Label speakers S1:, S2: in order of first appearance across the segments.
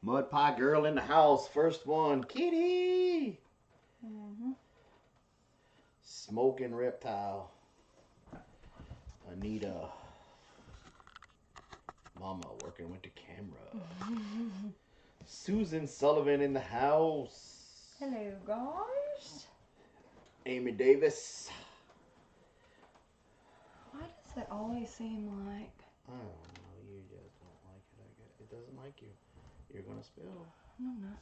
S1: Mud pie girl in the house. First one. Kitty. Smoking reptile. Anita. Mama working with the camera. Susan Sullivan in the house.
S2: Hello, guys.
S1: Amy Davis.
S2: Why does it always seem like...
S1: I don't know. You just don't like it, I guess. It doesn't like you. You're going to spill.
S2: No, I'm not.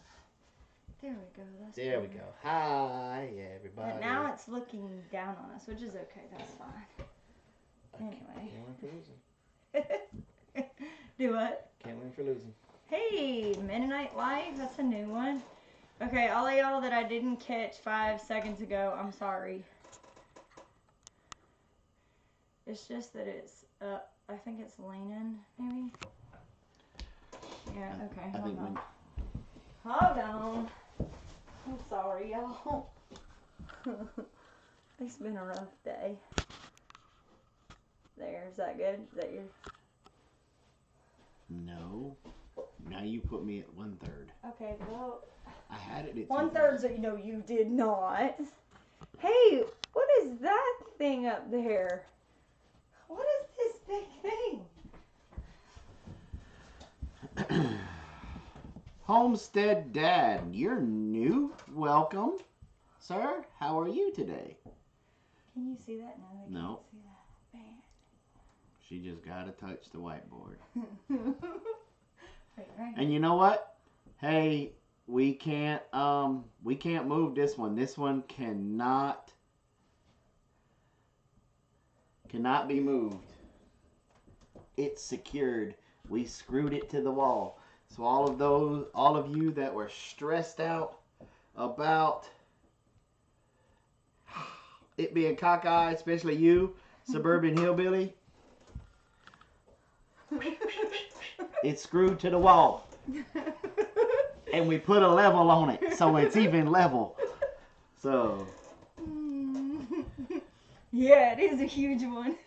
S2: There we go. That's
S1: There
S2: better.
S1: we go. Hi, everybody.
S2: But now it's looking down on us, which is okay. That's fine. Anyway.
S1: Can't win for losing.
S2: Do what?
S1: Can't win for losing.
S2: Hey, Mennonite Life. That's a new one. Okay, all of y'all that I didn't catch 5 seconds ago, I'm sorry. It's just that it's, I think it's leaning, maybe? Yeah, okay, hold on. Hold on. I'm sorry, y'all. It's been a rough day. There, is that good? Is that your...
S1: No. Now you put me at 1/3.
S2: Okay, well...
S1: I had it at
S2: 1/3, so you know you did not. Hey, what is that thing up there? What is this big thing?
S1: Homestead Dad, you're new. Welcome, sir. How are you today?
S2: Can you see that? No, they
S1: No.
S2: can't see that. Man.
S1: She just gotta touch the whiteboard.
S2: Right.
S1: And you know what? Hey, we can't move this one. This one cannot be moved. It's secured. We screwed it to the wall. So all of you that were stressed out about it being cockeyed, especially you, suburban hillbilly, it's screwed to the wall. And we put a level on it, so it's even level. So.
S2: Yeah, it is a huge one.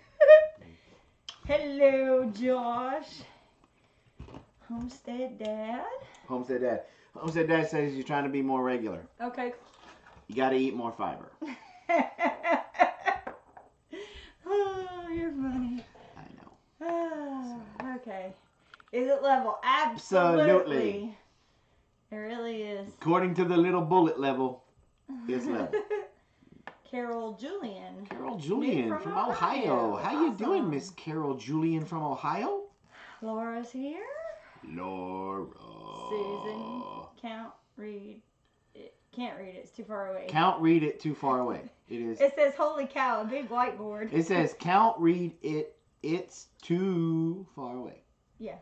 S2: Hello, Josh. Homestead Dad.
S1: Homestead Dad. Homestead Dad says you're trying to be more regular.
S2: Okay.
S1: You got to eat more fiber.
S2: Oh, you're funny.
S1: I know.
S2: Oh, okay. Is it level?
S1: Absolutely.
S2: It really is.
S1: According to the little bullet level, it's level.
S2: Carol Julian.
S1: Carol Julian from Ohio. How you doing, Miss Carol Julian from Ohio?
S2: Laura's here.
S1: Laura.
S2: Susan. Can't read it. It's too far away.
S1: Can't read it too far away. It is.
S2: It says, holy cow, a big whiteboard.
S1: It says, can't read it. It's too far away.
S2: Yeah.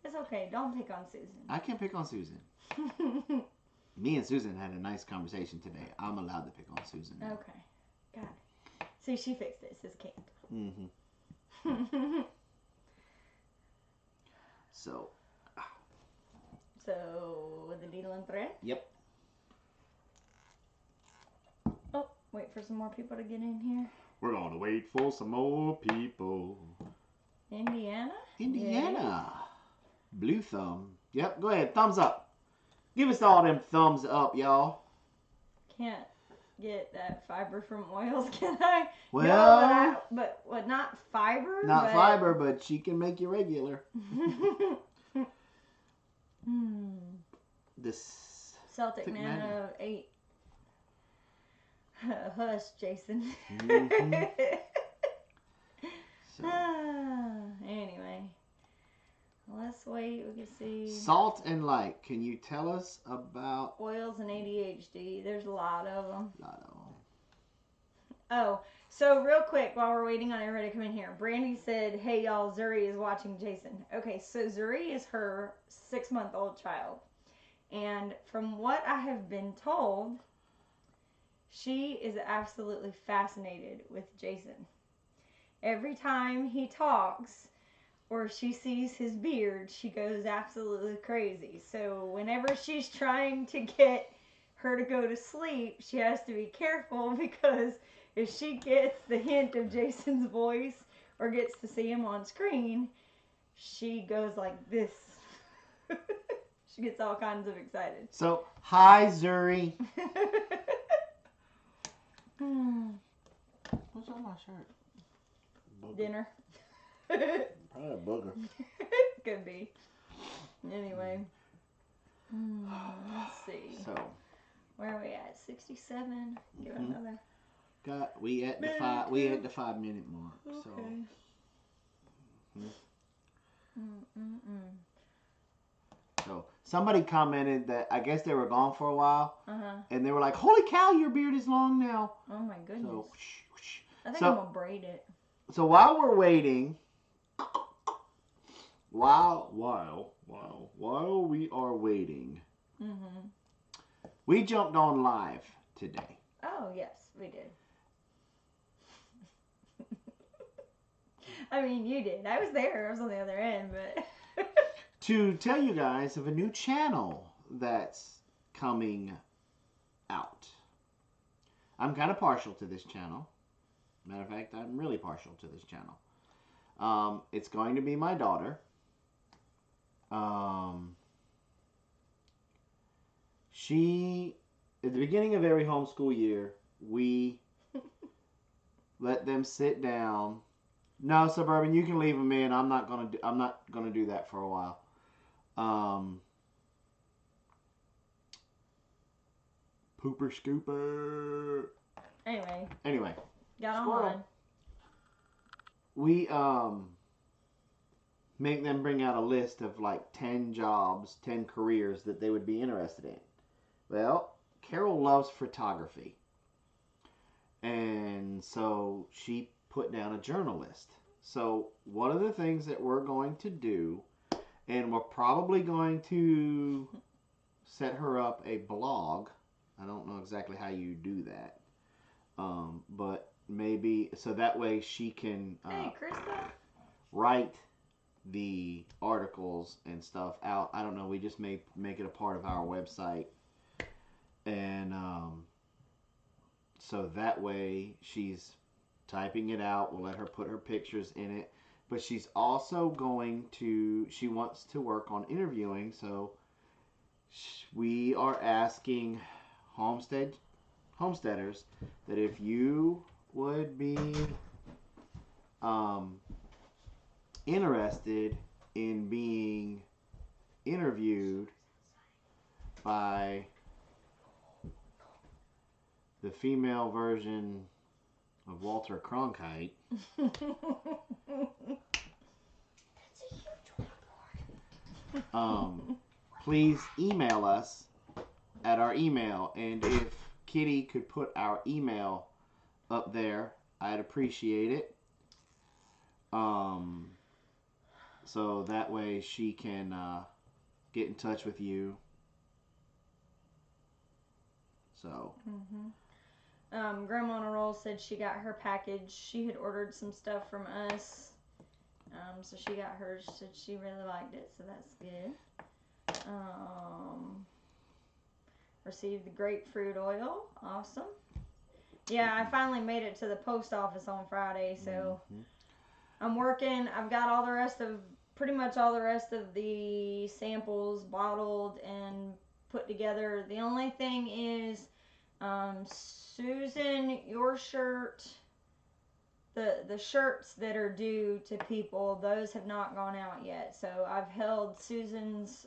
S2: It's okay. Don't pick on Susan.
S1: I can't pick on Susan. Me and Susan had a nice conversation today. I'm allowed to pick on Susan now.
S2: Okay. Got it. See, she fixed it. It says can't.
S1: Mm-hmm. So
S2: with the needle and thread?
S1: Yep.
S2: Oh, wait for some more people to get in here.
S1: We're going to wait for some more people.
S2: Indiana?
S1: Indiana. Blue thumb. Yep, go ahead. Thumbs up. Give us all them thumbs up, y'all.
S2: Can't get that fiber from oils, can I?
S1: Well,
S2: no, but what? Not fiber.
S1: Not fiber, but she can make you regular. This
S2: Celtic Nano 8. Hush, Jason.
S1: Mm-hmm. So.
S2: Anyway, let's wait. We can see.
S1: Salt and light. Can you tell us about
S2: oils and ADHD? There's a lot of them. Oh, so real quick while we're waiting on everybody to come in here, Brandy said, "Hey y'all, Zuri is watching Jason." Okay, so Zuri is her 6-month-old child, and from what I have been told, she is absolutely fascinated with Jason. Every time he talks or she sees his beard, she goes absolutely crazy. So whenever she's trying to get her to go to sleep, she has to be careful, because if she gets the hint of Jason's voice or gets to see him on screen, she goes like this. She gets all kinds of excited.
S1: So, hi, Zuri. What's on my shirt?
S2: Booger. Dinner.
S1: Probably a booger.
S2: Could be. Anyway. Let's see.
S1: So,
S2: where are we at? 67. Give it another.
S1: We at the 5 minute mark.
S2: Okay.
S1: So somebody commented that I guess they were gone for a while,
S2: Uh-huh.
S1: and they were like, "Holy cow, your beard is long now!"
S2: Oh my goodness.
S1: So,
S2: I think I'm gonna braid it.
S1: So while we're waiting, while we are waiting, we jumped on live today.
S2: Oh yes, we did. I mean, you did. I was there. I was on the other end, but.
S1: To tell you guys of a new channel that's coming out. I'm kind of partial to this channel. Matter of fact, I'm really partial to this channel. It's going to be my daughter. She, at the beginning of every homeschool year, we let them sit down. No, Suburban, you can leave them in. I'm not gonna do that for a while. Pooper scooper.
S2: Anyway. Got on.
S1: We make them bring out a list of like 10 jobs, 10 careers that they would be interested in. Well, Carol loves photography. And so she put down a journal list. So one of the things that we're going to do, and we're probably going to set her up a blog. I don't know exactly how you do that. But maybe, so that way she can write the articles and stuff out. I don't know, we just may make it a part of our website. And so that way she's typing it out. We'll let her put her pictures in it. But she's also she wants to work on interviewing. So we are asking homesteaders that if you would be interested in being interviewed by the female version of Walter Cronkite. That's a huge whiteboard. Please email us at our email, and if Kitty could put our email up there, I'd appreciate it. So that way she can get in touch with you. So.
S2: Grandma on a Roll said she got her package. She had ordered some stuff from us. So she got hers. Said she really liked it, so that's good. Received the grapefruit oil. Awesome. Yeah, I finally made it to the post office on Friday, so I'm working. I've got pretty much all the rest of the samples bottled and put together. The only thing is, Susan, your shirt, the shirts that are due to people, those have not gone out yet. So I've held Susan's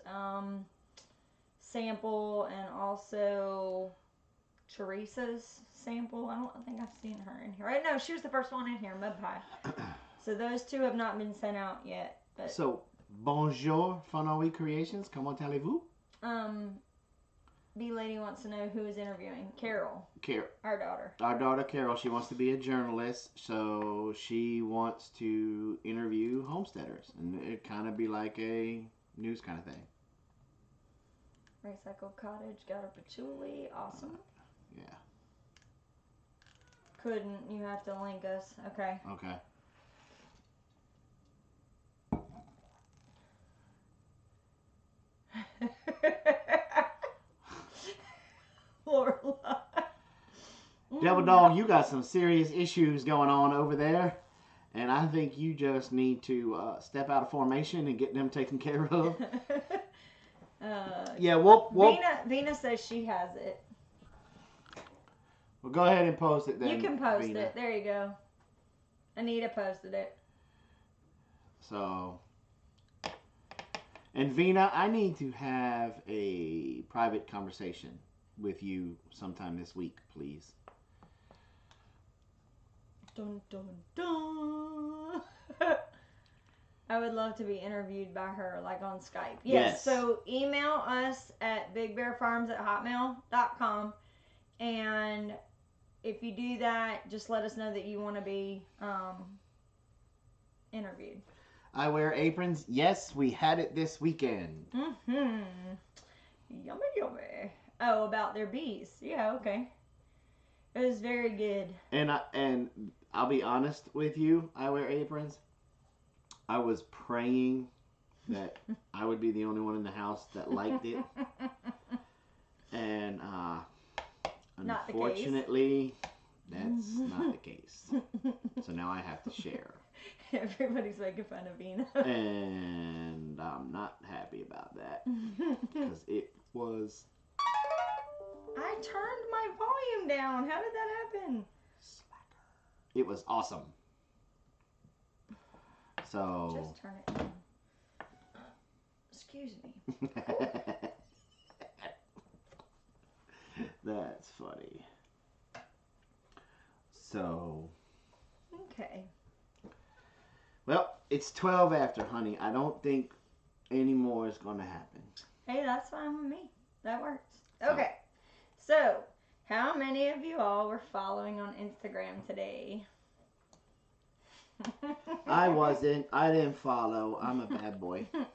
S2: sample and also Teresa's sample. I don't think I've seen her in here. Right? No, she was the first one in here, Mud Pie. So those two have not been sent out yet. But
S1: so, bonjour, Fanawi Creations. Comment allez-vous?
S2: B Lady wants to know who is interviewing. Carol. Our daughter.
S1: Our daughter, Carol. She wants to be a journalist, so she wants to interview homesteaders. And it kind of be like a news kind of thing.
S2: Recycled Cottage got her patchouli. Awesome.
S1: Yeah.
S2: Couldn't. You have to link us. Okay.
S1: Okay.
S2: Lorelai.
S1: Devil Dog, you got some serious issues going on over there. And I think you just need to step out of formation and get them taken care of. Yeah, we'll
S2: Vina says she has it.
S1: Well, go ahead and post it then.
S2: You can post
S1: Vina.
S2: it. There you go. Anita posted it.
S1: So, and Vina, I need to have a private conversation with you sometime this week, please.
S2: Dun dun dun. I would love to be interviewed by her, like on Skype. Yes. So email us at bigbearfarms@hotmail.com, and if you do that, just let us know that you want to be interviewed.
S1: I wear aprons. Yes, we had it this weekend.
S2: Mm-hmm. Yummy, yummy. Oh, about their bees. Yeah, okay. It was very good.
S1: And I'll be honest with you. I wear aprons. I was praying that I would be the only one in the house that liked it. And unfortunately, that's not the case. So now I have to share.
S2: Everybody's making fun of Vina.
S1: And I'm not happy about that. Because it was...
S2: I turned my volume down. How did that happen?
S1: Slacker. It was awesome. So...
S2: Just turn it down. Excuse me.
S1: That's funny. So...
S2: Okay.
S1: Well, it's 12 after, honey. I don't think any more is going to happen.
S2: Hey, that's fine with me. That works. Okay. So, how many of you all were following on Instagram today?
S1: I wasn't. I didn't follow. I'm a bad boy.
S2: I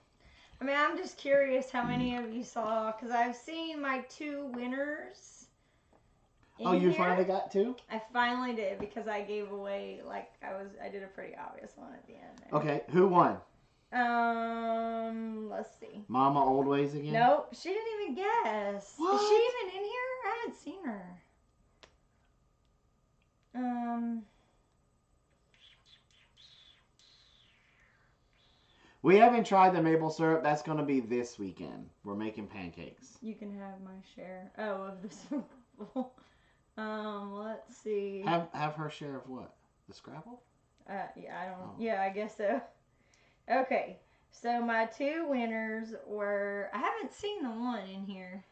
S2: mean, I'm just curious how many of you saw, because I've seen my 2 winners.
S1: Oh, you finally got 2?
S2: I finally did, because I gave away, like, I did a pretty obvious one at the end there.
S1: Okay, who won?
S2: Let's see.
S1: Mama Old Ways again?
S2: Nope, she didn't even guess.
S1: What?
S2: Is she even in here? I haven't seen her.
S1: We haven't tried the maple syrup. That's going to be this weekend. We're making pancakes.
S2: You can have my share. Oh, of the Scrabble. Let's see.
S1: Have her share of what? The Scrabble?
S2: Yeah, I don't. Oh. Yeah, I guess so. Okay, so my 2 winners were. I haven't seen the one in here.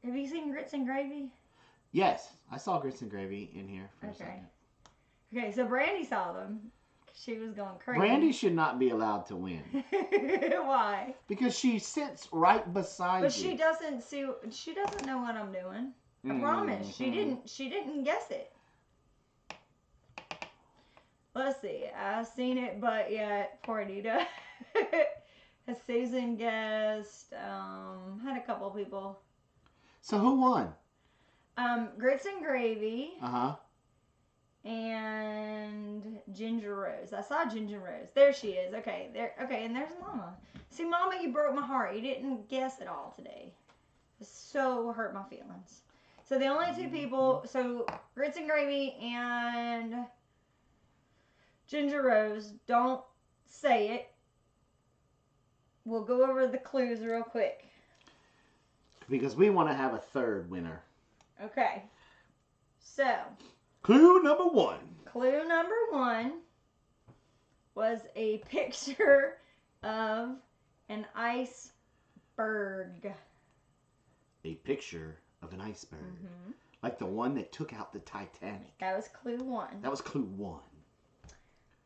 S2: Have you seen Grits and Gravy?
S1: Yes, I saw Grits and Gravy in here for a second.
S2: Okay, so Brandy saw them. She was going crazy.
S1: Brandy should not be allowed to win.
S2: Why?
S1: Because she sits right beside
S2: but
S1: you.
S2: She doesn't see. She doesn't know what I'm doing. I promise. She didn't guess it. Let's see. I've seen it, but yet poor Anita. Has Susan guessed? Had a couple people.
S1: So who won?
S2: Grits and Gravy.
S1: Uh-huh.
S2: And Ginger Rose. I saw Ginger Rose. There she is. Okay, there. Okay, and there's Mama. See, Mama, you broke my heart. You didn't guess it all today. It so hurt my feelings. So the only 2 people, so Grits and Gravy and Ginger Rose, don't say it. We'll go over the clues real quick.
S1: Because we want to have a 3rd winner.
S2: Okay. So.
S1: Clue number 1.
S2: Clue number 1 was a picture of an iceberg.
S1: A picture of an iceberg.
S2: Mm-hmm.
S1: Like the one that took out the Titanic.
S2: That was clue 1.
S1: That was clue 1.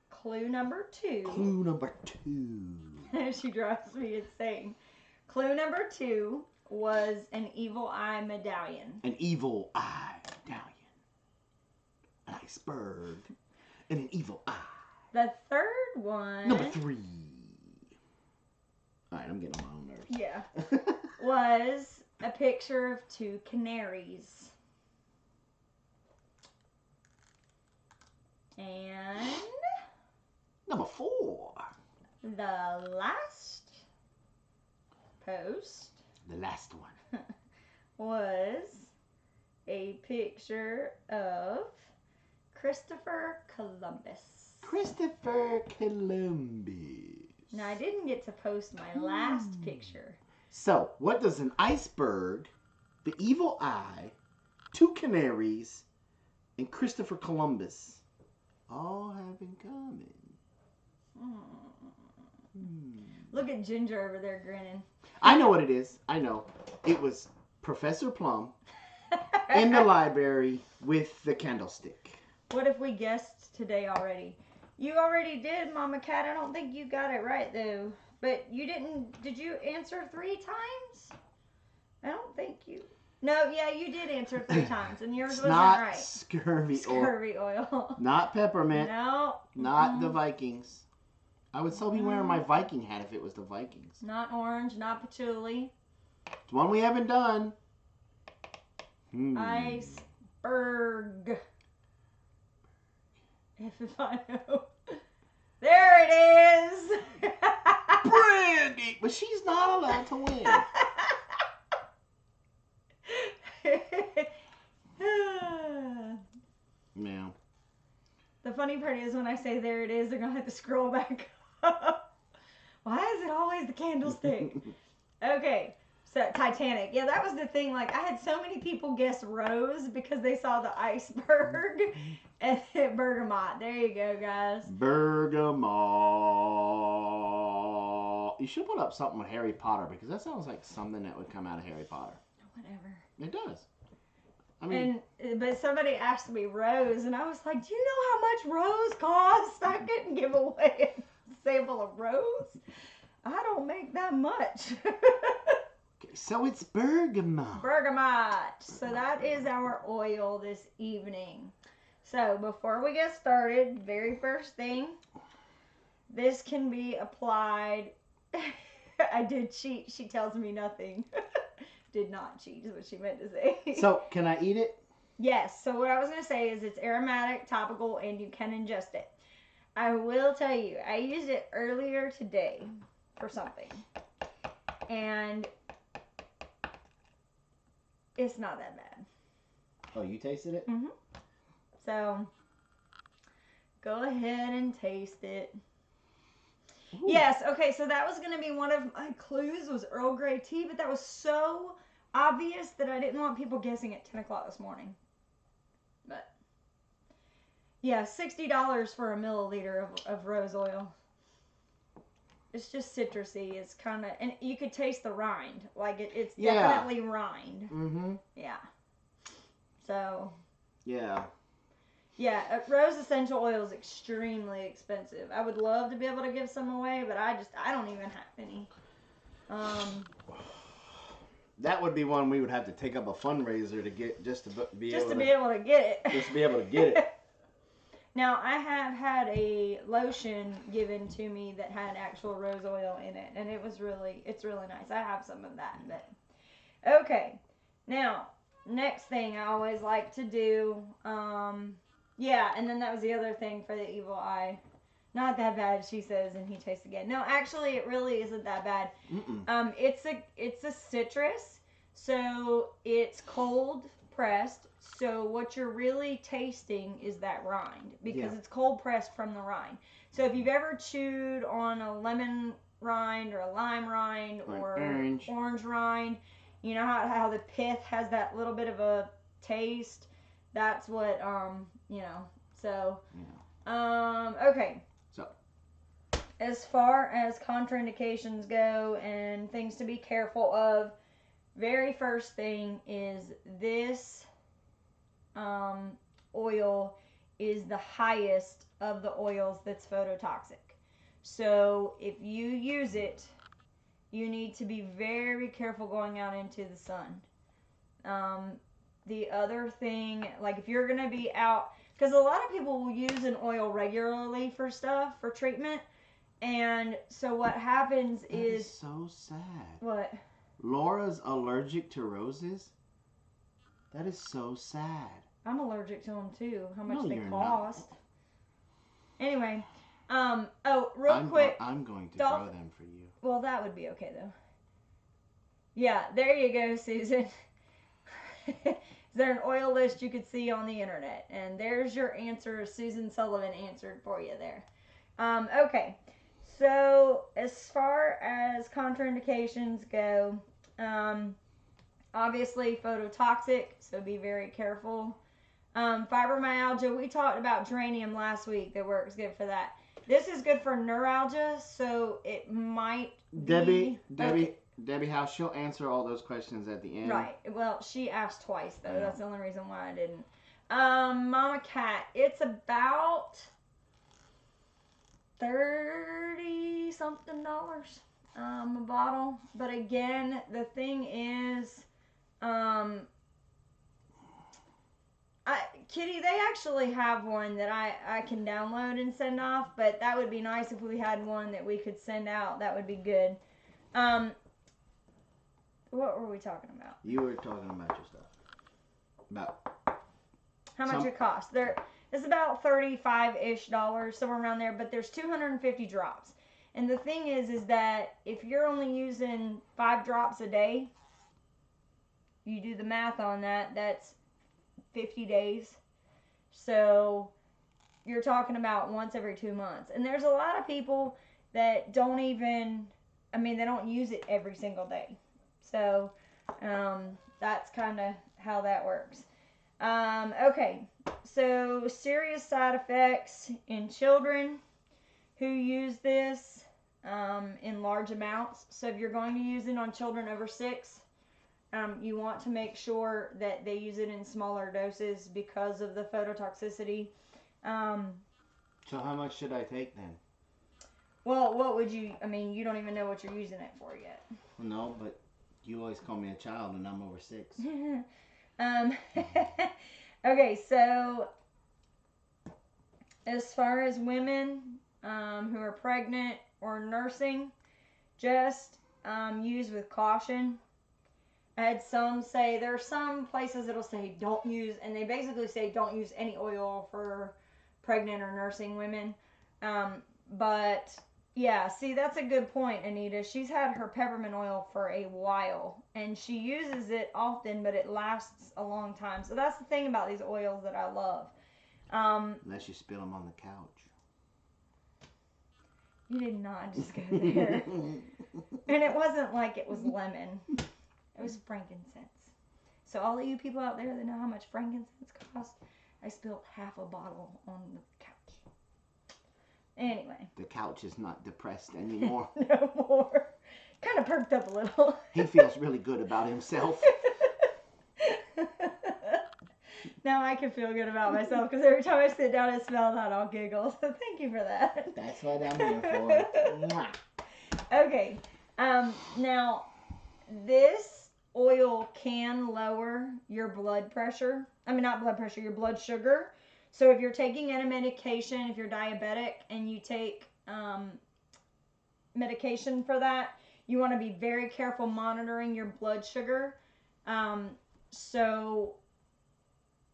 S2: Clue number 2.
S1: Clue number 2.
S2: She drives me insane. Clue number 2 was an evil eye medallion.
S1: An evil eye medallion. An iceberg. And an evil eye.
S2: The 3rd one.
S1: Number 3. Alright, I'm getting on my own nerves.
S2: Yeah. Was a picture of 2 canaries. And
S1: number 4.
S2: The last post.
S1: The last one.
S2: Was a picture of Christopher Columbus.
S1: Christopher Columbus.
S2: Now, I didn't get to post my last picture.
S1: So, what does an iceberg, the evil eye, 2 canaries, and Christopher Columbus all have in common?
S2: Look at Ginger over there grinning.
S1: I know what it is. I know. It was Professor Plum in the library with the candlestick.
S2: What if we guessed today already? You already did, Mama Cat. I don't think you got it right, though. But you didn't. Did you answer 3 times? I don't think you. No, yeah, you did answer 3 times, and yours wasn't
S1: not
S2: right.
S1: Scurvy
S2: oil.
S1: Not peppermint.
S2: No.
S1: Not the Vikings. I would still be wearing my Viking hat if it was the Vikings.
S2: Not orange, not patchouli.
S1: It's one we haven't done.
S2: Iceberg. If I know. There it is.
S1: Brandy! But she's not allowed to win. Yeah.
S2: The funny part is when I say there it is, they're going to have to scroll back up. Why is it always the candlestick? Okay. So, Titanic. Yeah, that was the thing. Like, I had so many people guess Rose because they saw the iceberg and Bergamot. There you go, guys.
S1: Bergamot. You should put up something with Harry Potter because that sounds like something that would come out of Harry Potter.
S2: Whatever.
S1: It does. I mean,
S2: but somebody asked me Rose, and I was like, do you know how much Rose costs? I couldn't give away a sample of Rose. I don't make that much.
S1: So it's bergamot.
S2: Bergamot. So that is our oil this evening. So before we get started, very first thing, this can be applied. I did cheat. She tells me nothing. Did not cheat is what she meant to say.
S1: So can I eat it?
S2: Yes. So what I was going to say is it's aromatic, topical, and you can ingest it. I will tell you, I used it earlier today for something. And it's not that bad.
S1: Oh, you tasted it?
S2: Mm-hmm. So, go ahead and taste it. Ooh. Yes, okay, so that was going to be one of my clues was Earl Grey tea, but that was so obvious that I didn't want people guessing at 10 o'clock this morning. But, yeah, $60 for a milliliter of rose oil. It's just citrusy. It's kind of, and you could taste the rind. Like, it's definitely rind.
S1: Mm-hmm.
S2: Yeah. So.
S1: Yeah.
S2: Yeah, rose essential oil is extremely expensive. I would love to be able to give some away, but I don't even have any.
S1: That would be one we would have to take up a fundraiser to get just to be able to
S2: get it.
S1: Just to be able to get it.
S2: Now, I have had a lotion given to me that had actual rose oil in it, and it's really nice. I have some of that. But okay, now, next thing I always like to do, yeah, and then that was the other thing for the evil eye. Not that bad, she says, and he tastes again. No, actually, it really isn't that bad. It's a citrus, so it's cold pressed. So what you're really tasting is that rind because it's cold pressed from the rind. So if you've ever chewed on a lemon rind or a lime rind or orange rind, you know how the pith has that little bit of a taste. That's what So okay.
S1: So
S2: as far as contraindications go and things to be careful of, very first thing is this oil is the highest of the oils that's phototoxic. So if you use it, you need to be very careful going out into the sun. The other thing, like if you're going to be out, because a lot of people will use an oil regularly for stuff, for treatment. And so what happens is
S1: so sad.
S2: What?
S1: Laura's allergic to roses? That is so sad.
S2: I'm allergic to them too. How much they cost. Not. Anyway, real quick.
S1: I'm going to grow them for you.
S2: Well, that would be okay though. Yeah, there you go, Susan. Is there an oil list you could see on the internet? And there's your answer. Susan Sullivan answered for you there. Okay, So as far as contraindications go, obviously phototoxic, so be very careful. Fibromyalgia, we talked about geranium last week that works good for that. This is good for neuralgia, so it might
S1: Debbie,
S2: be...
S1: Debbie House, she'll answer all those questions at the end.
S2: Right. Well, she asked twice, though.
S1: I know.
S2: That's the only reason why I didn't. Mama Cat, it's about $30-something a bottle. But again, the thing is, Kitty, they actually have one that I can download and send off, but that would be nice if we had one that we could send out. That would be good. What were we talking about?
S1: You were talking about your stuff. About
S2: how much it costs. It's about $35-ish, somewhere around there, but there's 250 drops. And the thing is that if you're only using 5 drops a day, you do the math on that, that's 50 days. So you're talking about once every 2 months. And there's a lot of people that don't even, they don't use it every single day. So that's kind of how that works. Okay, so serious side effects in children who use this in large amounts. So if you're going to use it on children over 6, you want to make sure that they use it in smaller doses because of the phototoxicity.
S1: So how much should I take then?
S2: Well, what would you, you don't even know what you're using it for yet.
S1: No, but you always call me a child and I'm over 6.
S2: Okay, so as far as women who are pregnant or nursing, just use with caution. I had some say, there are some places that'll say don't use, and they basically say don't use any oil for pregnant or nursing women. But yeah, see, that's a good point, Anita. She's had her peppermint oil for a while, and she uses it often, but it lasts a long time. So that's the thing about these oils that I love.
S1: Unless you spill them on the couch.
S2: You did not just go there. And it wasn't like it was lemon. It was frankincense. So all of you people out there that know how much frankincense costs, I spilled half a bottle on the couch. Anyway.
S1: The couch is not depressed anymore.
S2: No more. Kind of perked up a little.
S1: He feels really good about himself.
S2: Now I can feel good about myself because every time I sit down and smell that, I'll giggle. So thank you for that.
S1: That's what I'm here for.
S2: Okay. Now, this oil can lower your blood pressure. Not blood pressure, your blood sugar. So if you're taking any medication, if you're diabetic and you take medication for that, you want to be very careful monitoring your blood sugar. So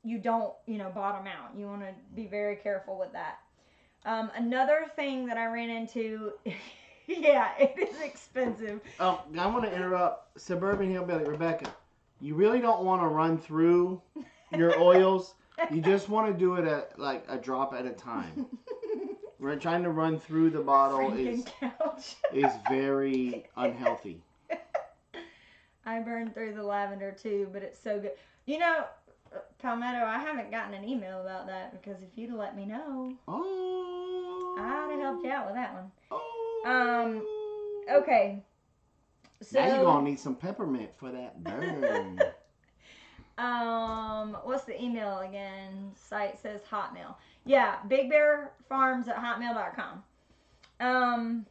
S2: you don't, bottom out. You want to be very careful with that. Another thing that I ran into, yeah, it is expensive.
S1: Oh, I want to interrupt. Suburban Hillbilly, Rebecca, you really don't want to run through your oils. You just want to do it at like a drop at a time. We're trying to run through the bottle is very unhealthy.
S2: I burned through the lavender too, but it's so good. Palmetto, I haven't gotten an email about that because if you'd let me know, I'd have helped you out with that one. Okay. So
S1: now you're gonna need some peppermint for that burn.
S2: What's the email again? Site says Hotmail. Yeah, bigbearfarms@hotmail.com.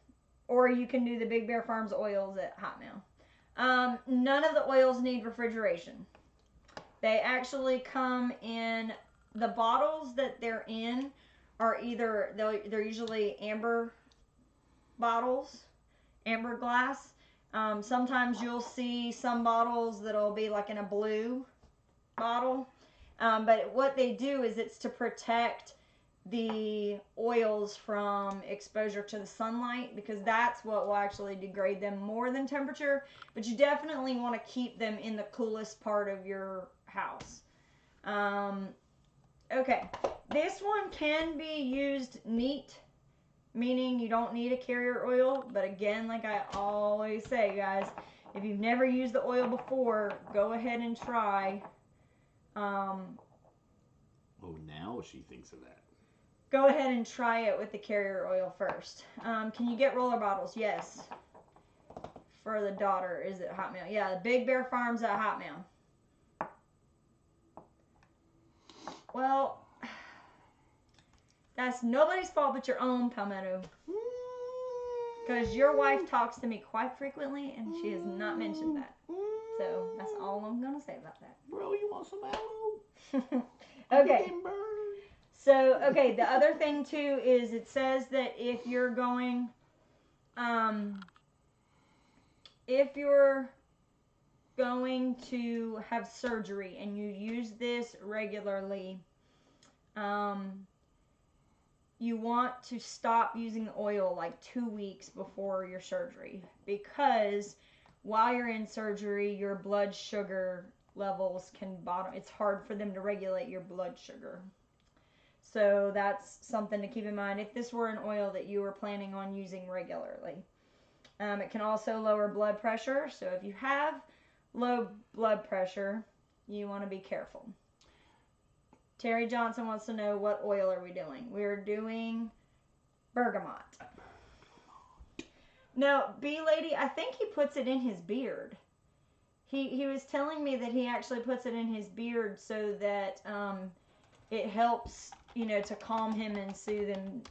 S2: Or you can do the Big Bear Farms oils at Hotmail. None of the oils need refrigeration. They actually come in, the bottles that they're in are either, they're usually amber bottles, amber glass. Sometimes you'll see some bottles that'll be like in a blue bottle. But what they do is it's to protect the oils from exposure to the sunlight, because that's what will actually degrade them more than temperature. But you definitely want to keep them in the coolest part of your house. Okay, this one can be used neat meaning you don't need a carrier oil. But again, like I always say, guys, if you've never used the oil before, go ahead and try.
S1: Oh, now she thinks of that.
S2: Go ahead and try it with the carrier oil first. Can you get roller bottles? Yes. For the daughter, is it Hot Mail? Yeah, the Big Bear Farms at Hot Mail. Well, that's nobody's fault but your own, Palmetto. Because your wife talks to me quite frequently, and she has not mentioned that. So that's all I'm going to say about that.
S1: Bro, you want some aloe?
S2: Okay. So, okay, the other thing, too, is it says that if you're going to have surgery and you use this regularly, you want to stop using the oil like 2 weeks before your surgery, because while you're in surgery, your blood sugar levels can bottom. It's hard for them to regulate your blood sugar. So that's something to keep in mind if this were an oil that you were planning on using regularly. It can also lower blood pressure. So if you have low blood pressure, you want to be careful. Terry Johnson wants to know, what oil are we doing? We're doing bergamot. No, Bee Lady, I think he puts it in his beard. He was telling me that he actually puts it in his beard so that it helps, to calm him and soothe him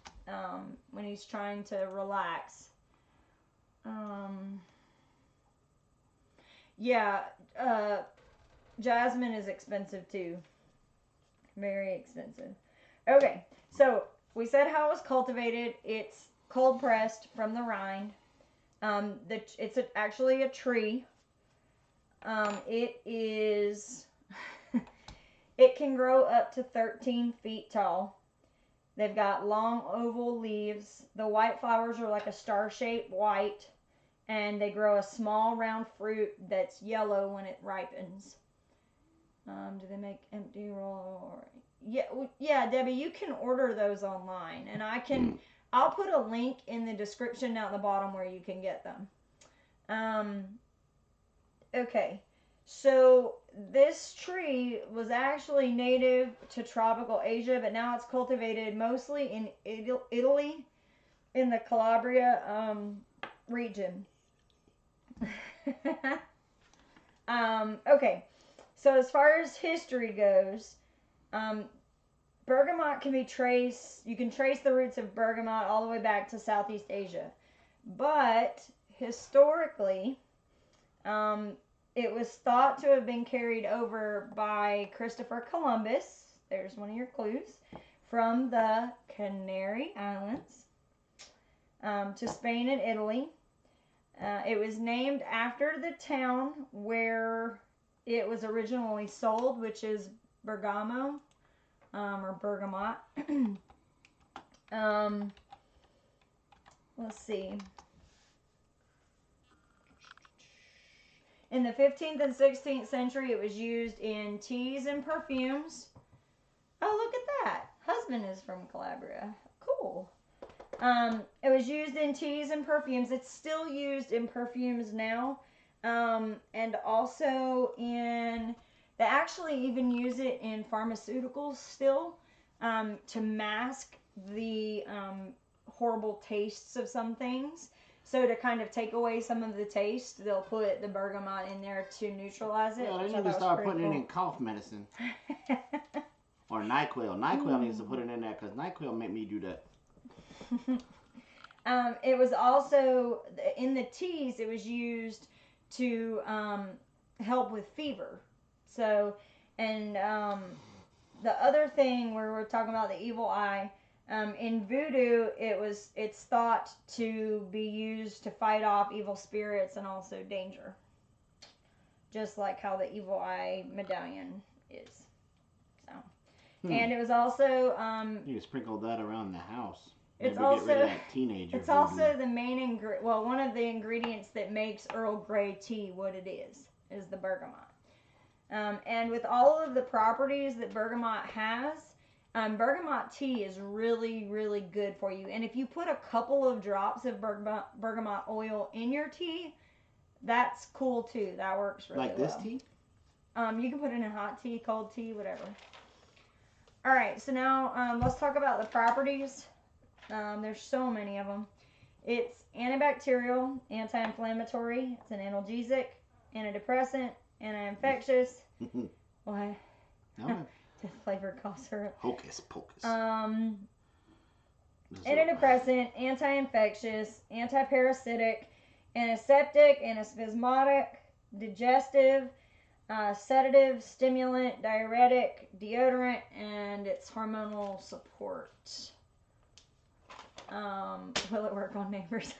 S2: when he's trying to relax. Yeah, jasmine is expensive too. Very expensive. Okay, so we said how it was cultivated. It's cold pressed from the rind. It's actually a tree. It is. It can grow up to 13 feet tall. They've got long oval leaves. The white flowers are like a star-shaped white, and they grow a small round fruit that's yellow when it ripens. Do they make empty roll? Yeah, Debbie, you can order those online, and I'll put a link in the description down at the bottom where you can get them. Okay, so this tree was actually native to tropical Asia, but now it's cultivated mostly in Italy, in the Calabria region. Okay. So as far as history goes, bergamot can be traced. You can trace the roots of bergamot all the way back to Southeast Asia, but historically, it was thought to have been carried over by Christopher Columbus. There's one of your clues, from the Canary Islands to Spain and Italy. It was named after the town where it was originally sold, which is Bergamo, or Bergamot. Let's see. In the 15th and 16th century, it was used in teas and perfumes. Oh, look at that. Husband is from Calabria. Cool. It was used in teas and perfumes. It's still used in perfumes now. And also they actually even use it in pharmaceuticals still, to mask the horrible tastes of some things. So to kind of take away some of the taste, they'll put the bergamot in there to neutralize it.
S1: Yeah, they need to start putting it in cough medicine. Or NyQuil. NyQuil needs to put it in there, because NyQuil made me do that.
S2: It was also, in the teas, it was used to help with fever. So, and the other thing where we're talking about the evil eye, in voodoo, it's thought to be used to fight off evil spirits and also danger. Just like how the evil eye medallion is. So, and it was also
S1: you sprinkle that around the house.
S2: It's
S1: Maybe
S2: also,
S1: get rid of that teenager
S2: it's
S1: voodoo.
S2: also the main one of the ingredients that makes Earl Grey tea what it is the bergamot. And with all of the properties that bergamot has, Bergamot tea is really, really good for you. And if you put a couple of drops of bergamot oil in your tea, that's cool too. That works really well.
S1: Like this tea?
S2: You can put it in hot tea, cold tea, whatever. All right, so now let's talk about the properties. There's so many of them. It's antibacterial, anti-inflammatory, it's an analgesic, antidepressant, anti-infectious. What?
S1: No.
S2: The flavored cough syrup.
S1: Hocus pocus.
S2: Antidepressant, anti-infectious, antiparasitic, antiseptic, antispasmodic, digestive, sedative, stimulant, diuretic, deodorant, and it's hormonal support. Will it work on neighbors?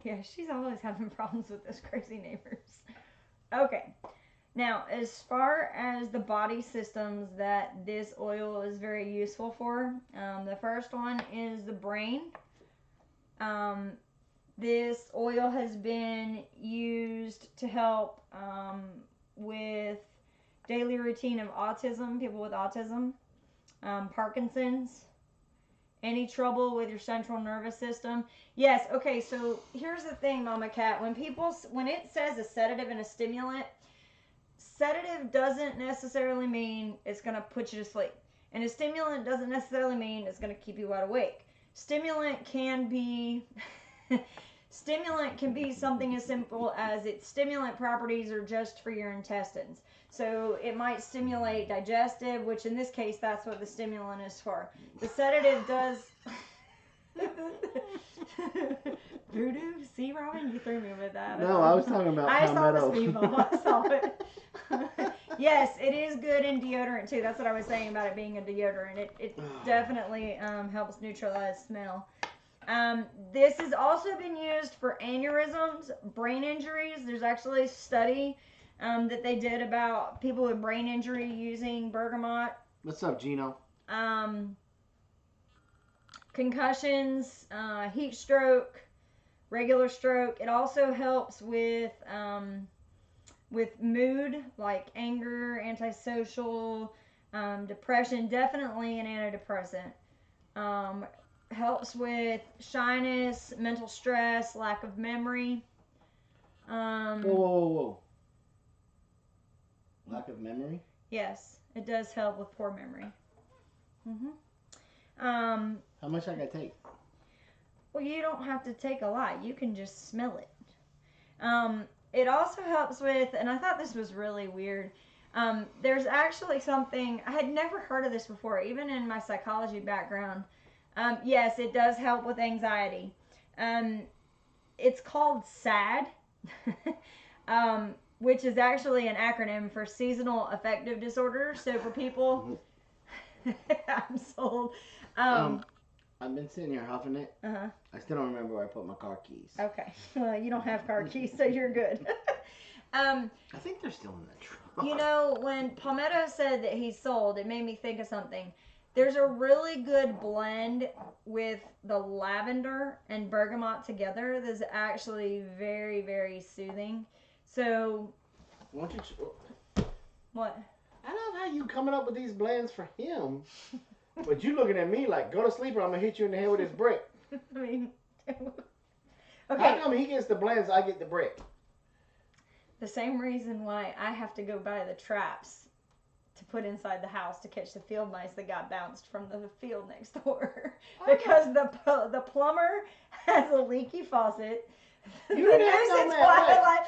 S2: Yeah, she's always having problems with those crazy neighbors. Okay. Now, as far as the body systems that this oil is very useful for, the first one is the brain. This oil has been used to help with daily routine of autism, people with autism, Parkinson's, any trouble with your central nervous system. Yes, okay, so here's the thing, Mama Cat. When it says a sedative and a stimulant, sedative doesn't necessarily mean it's going to put you to sleep. And a stimulant doesn't necessarily mean it's going to keep you wide awake. Stimulant can be something as simple as its stimulant properties are just for your intestines. So it might stimulate digestive, which in this case, that's what the stimulant is for. The sedative does... Voodoo? See, Robin? You threw me with that.
S1: No, I was talking about
S2: I saw
S1: palmetto.
S2: the speed bump. I saw it. Yes, it is good in deodorant too. That's what I was saying about it being a deodorant. It definitely helps neutralize smell. This has also been used for aneurysms, brain injuries. There's actually a study that they did about people with brain injury using bergamot.
S1: What's up, Gino?
S2: Concussions, heat stroke, regular stroke. It also helps with mood, like anger, antisocial, depression. Definitely an antidepressant. Helps with shyness, mental stress, lack of memory.
S1: Whoa. Lack of memory?
S2: Yes, it does help with poor memory.
S1: How much I gotta take?
S2: Well, you don't have to take a lot. You can just smell it. It also helps with, and I thought this was really weird. There's actually something, I had never heard of this before, even in my psychology background. Yes, it does help with anxiety. It's called SAD, which is actually an acronym for seasonal affective disorder. So for people, I'm sold.
S1: I've been sitting here huffing it. I still don't remember where I put my car keys.
S2: Okay. Well, you don't have car keys, so you're good.
S1: I think they're still in the trunk.
S2: You know, when Palmetto said that he's sold, it made me think of something. There's a really good blend with the lavender and bergamot together that's actually very, very soothing. So...
S1: Why don't you...
S2: What?
S1: I love how you coming up with these blends for him. But you looking at me like, go to sleep or I'm going to hit you in the head with this brick.
S2: I mean... Okay.
S1: How come he gets the blends, I get the brick?
S2: The same reason why I have to go buy the traps to put inside the house to catch the field mice that got bounced from the field next door. Because the plumber has a leaky faucet. The nuisance wildlife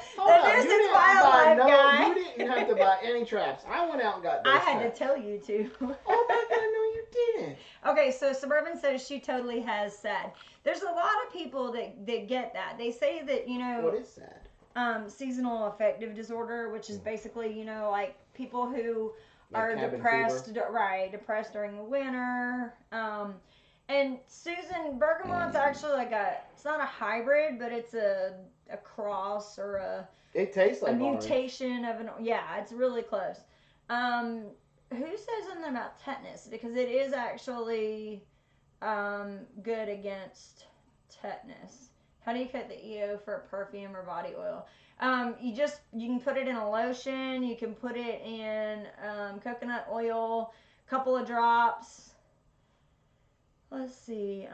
S2: guy.
S1: You didn't have to buy any traps. I went out and got those
S2: I had
S1: traps.
S2: to tell you to.
S1: Oh my God, no you didn't.
S2: Okay, so Suburban says she totally has SAD. There's a lot of people that get that. They say that, you know...
S1: What is SAD?
S2: Seasonal affective disorder, which is basically, you know, like people who are
S1: cabin
S2: depressed,
S1: fever?
S2: depressed during the winter. And Susan, bergamot's actually like it's not a hybrid, but it's a cross or
S1: it tastes like
S2: a mutation of it's really close. Who says something about tetanus? Because it is actually good against tetanus. How do you cut the EO for a perfume or body oil? You can put it in a lotion. You can put it in coconut oil, couple of drops. Let's see.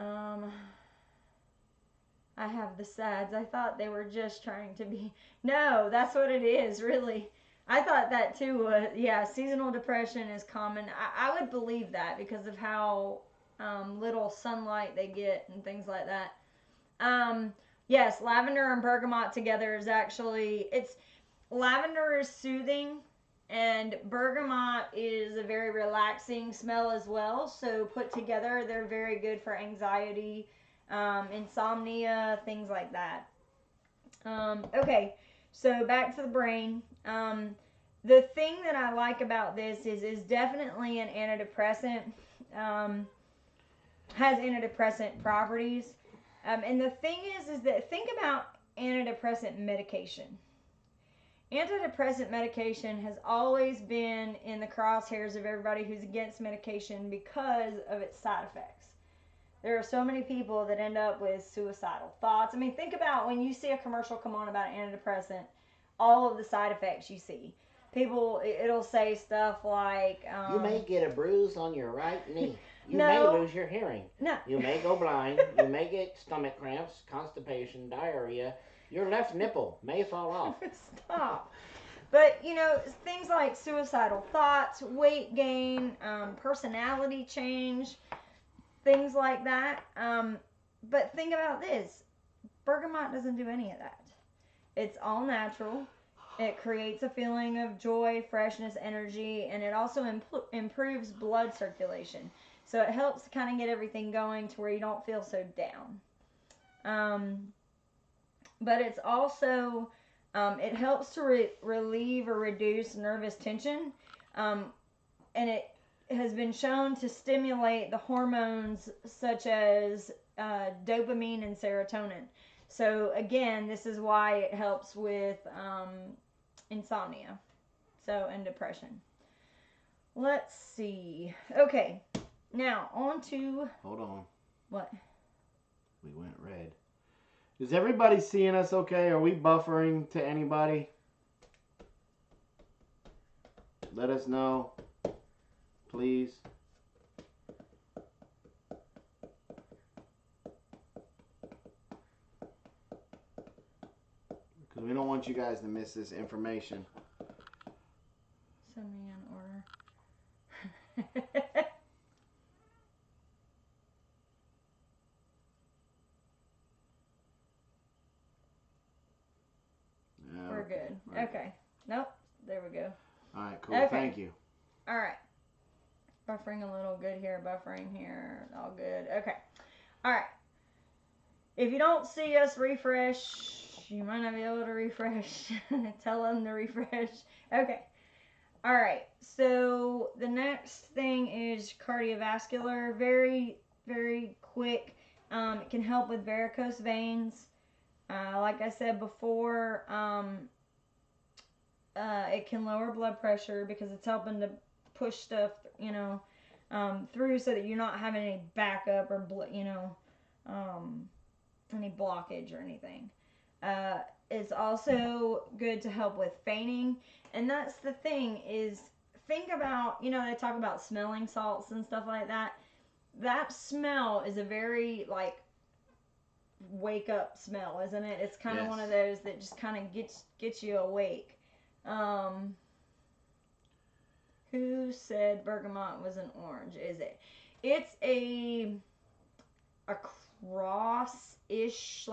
S2: I have the SADs. I thought they were just trying to be. No, that's what it is, really. I thought that too. Yeah, seasonal depression is common. I would believe that because of how little sunlight they get and things like that. Yes, lavender and bergamot together is actually, lavender is soothing and bergamot is a very relaxing smell as well. So put together, they're very good for anxiety, insomnia, things like that. Okay, so back to the brain. The thing that I like about this is definitely an antidepressant. Has antidepressant properties. And the thing is that think about antidepressant medication. Antidepressant medication has always been in the crosshairs of everybody who's against medication because of its side effects. There are so many people that end up with suicidal thoughts. I mean, think about when you see a commercial come on about antidepressant, all of the side effects you see. People, it'll say stuff like...
S3: you may get a bruise on your right knee. You
S2: No.
S3: may lose your hearing.
S2: No.
S3: You may go blind. You may get stomach cramps, constipation, diarrhea. Your left nipple may fall off.
S2: Stop. But, things like suicidal thoughts, weight gain, personality change, things like that. But think about this. Bergamot doesn't do any of that. It's all natural. It creates a feeling of joy, freshness, energy, and it also improves blood circulation. So it helps kind of get everything going to where you don't feel so down. But it's also, it helps to relieve or reduce nervous tension. And it has been shown to stimulate the hormones such as dopamine and serotonin. So again, this is why it helps with insomnia, and depression. Let's see. Okay, now on to...
S1: Hold on.
S2: What?
S1: We went red. Is everybody seeing us okay? Are we buffering to anybody? Let us know, please. Because we don't want you guys to miss this information.
S2: Send me an order. We're good. Okay. Nope. There we go.
S1: All right, cool.
S2: Okay.
S1: Thank you.
S2: All right. Buffering a little good here. Buffering here. All good. Okay. All right. If you don't see us, refresh. You might not be able to refresh. Tell them to refresh. Okay. All right. So the next thing is cardiovascular. Very, very quick. It can help with varicose veins. Like I said before, it can lower blood pressure because it's helping to push stuff, through so that you're not having any backup or, any blockage or anything. It's also good to help with fainting. And that's the thing is, think about, they talk about smelling salts and stuff like that. That smell is a very, wake up smell, isn't it? It's kind of one of those that just kind of gets you awake. Who said bergamot was an orange? Is it? It's a cross-ish,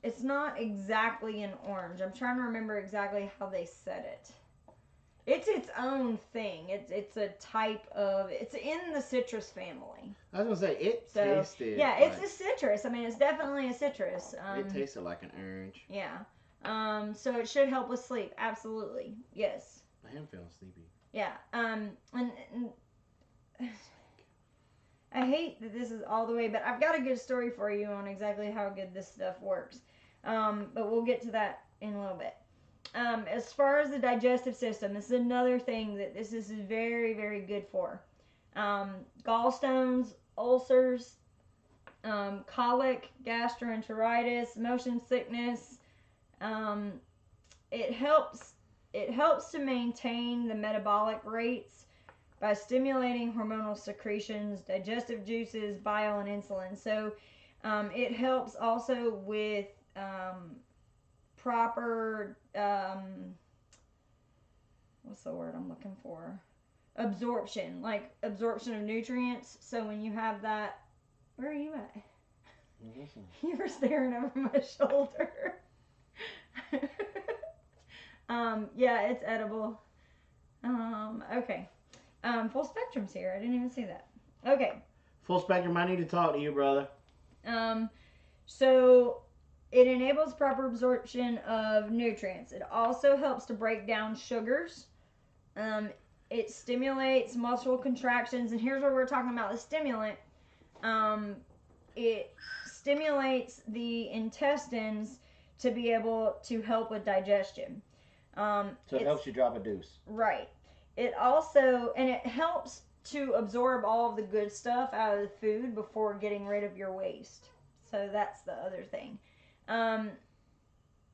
S2: it's not exactly an orange. I'm trying to remember exactly how they said it. It's its own thing. It's a type of, it's in the citrus family.
S1: I was going to say, tasted.
S2: Yeah, it's a citrus. I mean, it's definitely a citrus.
S1: It tasted like an orange.
S2: Yeah. So it should help with sleep. Absolutely. Yes.
S1: I am feeling sleepy.
S2: Yeah. And I hate that this is all the way, but I've got a good story for you on exactly how good this stuff works. But we'll get to that in a little bit. As far as the digestive system, this is another thing that this is very, very good for. Gallstones, ulcers, colic, gastroenteritis, motion sickness. It helps to maintain the metabolic rates by stimulating hormonal secretions, digestive juices, bile, and insulin. So it helps also with proper, what's the word I'm looking for? Absorption, like absorption of nutrients. So when you have that, where are you at? You were staring over my shoulder. Yeah, it's edible. Okay. Full spectrum's here. I didn't even see that. Okay.
S1: Full spectrum, I need to talk to you, brother.
S2: So it enables proper absorption of nutrients. It also helps to break down sugars. It stimulates muscle contractions, and here's where we're talking about the stimulant. It stimulates the intestines to be able to help with digestion.
S1: So it helps you drop a deuce.
S2: Right. It also, and it helps to absorb all of the good stuff out of the food before getting rid of your waste. So that's the other thing.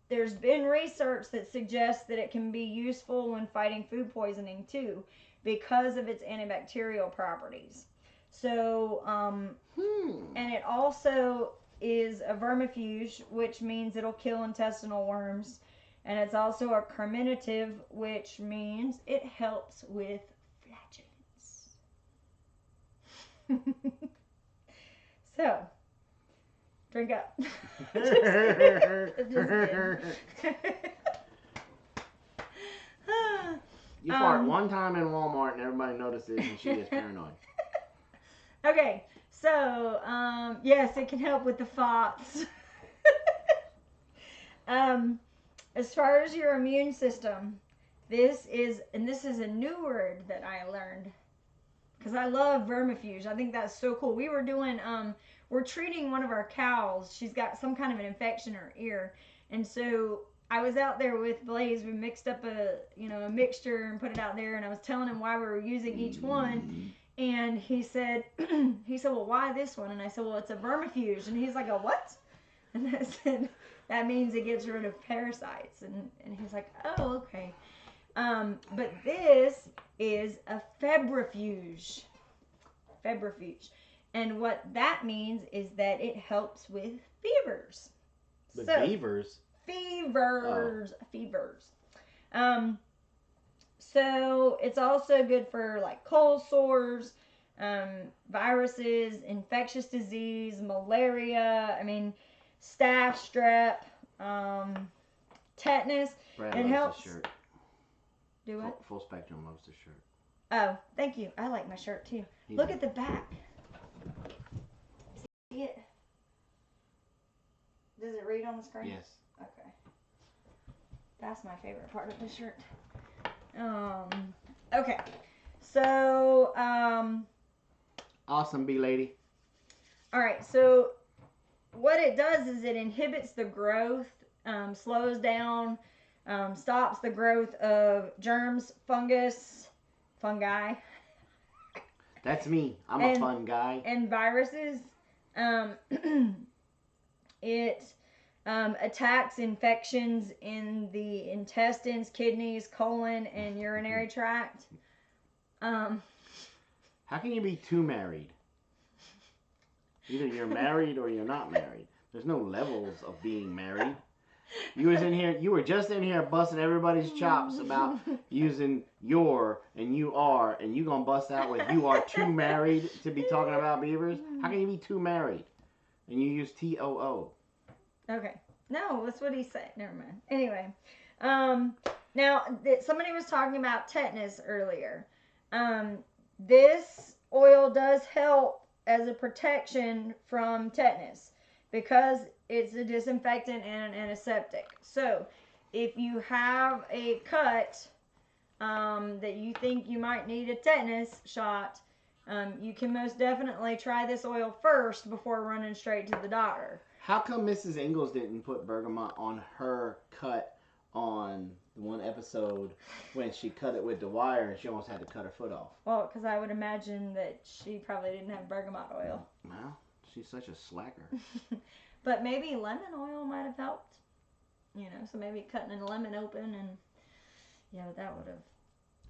S2: There's been research that suggests that it can be useful when fighting food poisoning too, because of its antibacterial properties. So, and it also is a vermifuge, which means it'll kill intestinal worms. And it's also a carminative, which means it helps with flatulence. So, drink up.
S1: You fart one time in Walmart and everybody notices and she gets paranoid.
S2: Okay, so, yes, it can help with the farts. As far as your immune system, this is a new word that I learned, because I love vermifuge. I think that's so cool. We were doing, we're treating one of our cows. She's got some kind of an infection in her ear, and so I was out there with Blaze. We mixed up a mixture and put it out there, and I was telling him why we were using each one, and he said, well, why this one? And I said, well, it's a vermifuge, and he's like, a what? And I said, that means it gets rid of parasites. And he's like, oh, okay. But this is a febrifuge. Febrifuge. And what that means is that it helps with fevers.
S1: With beavers?
S2: Fevers. Oh. Fevers. So it's also good for like cold sores, viruses, infectious disease, malaria. I mean, staph, strep, tetanus.
S1: Brad
S2: it
S1: loves
S2: helps.
S1: his shirt.
S2: Do what?
S1: Full spectrum loves his shirt.
S2: Oh, thank you. I like my shirt too. Look at the back. See it? Does it read on the screen?
S1: Yes.
S2: Okay. That's my favorite part of the shirt. Okay. So,
S1: awesome, B-lady.
S2: All right, so what it does is it inhibits the growth, slows down, stops the growth of germs, fungi.
S1: That's me. I'm a fun guy.
S2: And viruses. It attacks infections in the intestines, kidneys, colon, and urinary tract.
S1: How can you be too married? Either you're married or you're not married. There's no levels of being married. You were just in here busting everybody's chops about using your and you are, and you gonna bust out with you are too married to be talking about beavers? How can you be too married? And you use TOO.
S2: Okay. No, that's what he said. Never mind. Anyway, now somebody was talking about tetanus earlier. This oil does help as a protection from tetanus because it's a disinfectant and an antiseptic. So if you have a cut that you think you might need a tetanus shot, you can most definitely try this oil first before running straight to the doctor.
S1: How come Mrs. Ingalls didn't put bergamot on her cut on one episode when she cut it with the wire and she almost had to cut her foot off?
S2: Well, because I would imagine that she probably didn't have bergamot oil.
S1: Well, she's such a slacker.
S2: But maybe lemon oil might have helped. So maybe cutting a lemon open and, that would have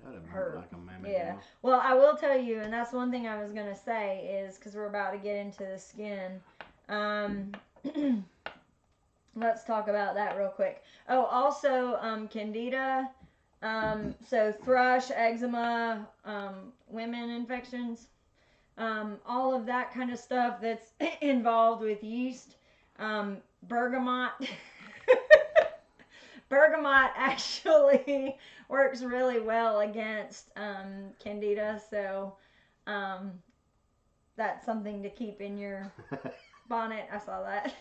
S1: That'd
S2: hurt.
S1: like a mammoth.
S2: Yeah. Well, I will tell you, and that's one thing I was gonna say is because we're about to get into the skin. Let's talk about that real quick. Oh, also, candida. So thrush, eczema, women infections, all of that kind of stuff that's involved with yeast. Bergamot. Bergamot actually works really well against candida, so that's something to keep in your bonnet. I saw that.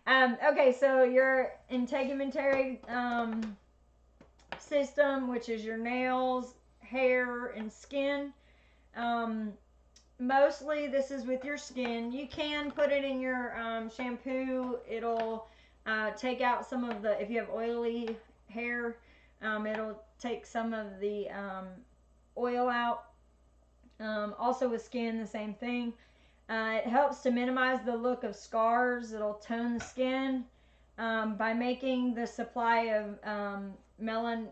S2: Okay, so your integumentary system, which is your nails, hair, and skin. Mostly this is with your skin. You can put it in your shampoo. It'll take out some of the, if you have oily hair, it'll take some of the oil out. Also with skin, the same thing. It helps to minimize the look of scars. It'll tone the skin by making the supply of melanin.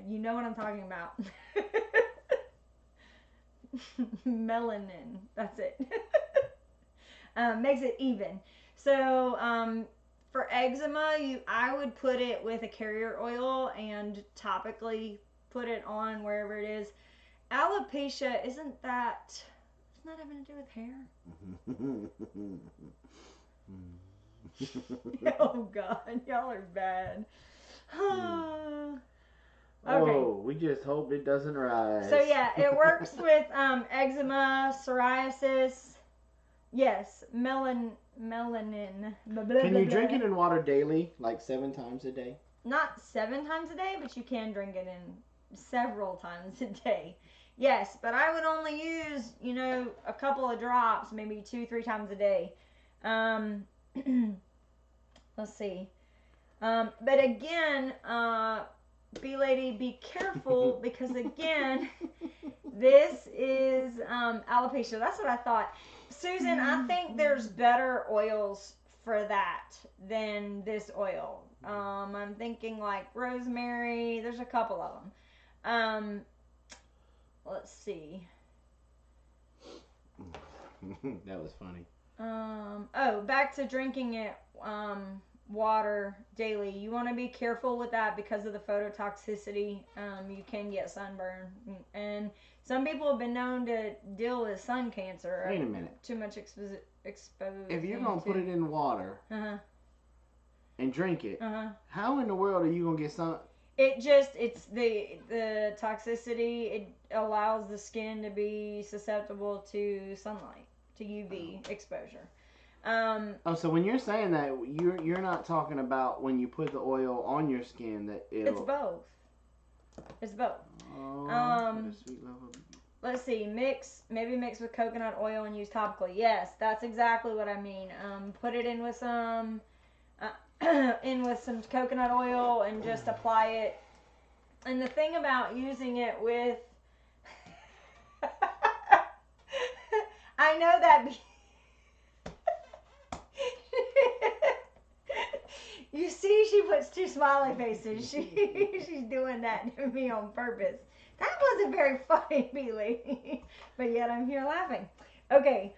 S2: You know what I'm talking about. Melanin. That's it. Makes it even. So for eczema, I would put it with a carrier oil and topically put it on wherever it is. Alopecia, isn't that having to do with hair? Oh God, y'all are bad. Okay.
S1: Oh, we just hope it doesn't rise.
S2: So yeah, it works with eczema, psoriasis. Yes, melanin. Blah, blah,
S1: Can
S2: blah,
S1: you
S2: blah.
S1: drink it in water daily, like 7 times a day?
S2: Not 7 times a day, but you can drink it in several times a day. Yes, but I would only use, a couple of drops, maybe 2-3 times a day. Let's see. But again, B-Lady, be careful because again, this is alopecia. That's what I thought. Susan, I think there's better oils for that than this oil. I'm thinking like rosemary. There's a couple of them. Let's see.
S1: That was funny.
S2: Back to drinking it. Water daily. You want to be careful with that because of the phototoxicity. You can get sunburn, and some people have been known to deal with sun cancer.
S1: Wait a minute.
S2: Too much exposure.
S1: If you're gonna put it in water and drink it, how in the world are you gonna get sun?
S2: It's the toxicity. It allows the skin to be susceptible to sunlight, to UV exposure.
S1: So when you're saying that, you're not talking about when you put the oil on your skin that it'll.
S2: It's both. It's both.
S1: Oh, sweet love.
S2: Let's see. Maybe mix with coconut oil and use topically. Yes, that's exactly what I mean. Put it in with some coconut oil and just apply it. And the thing about using it with, I know that. You see, she puts 2 smiley faces. She's doing that to me on purpose. That wasn't very funny, B-Lady. But yet I'm here laughing. Okay.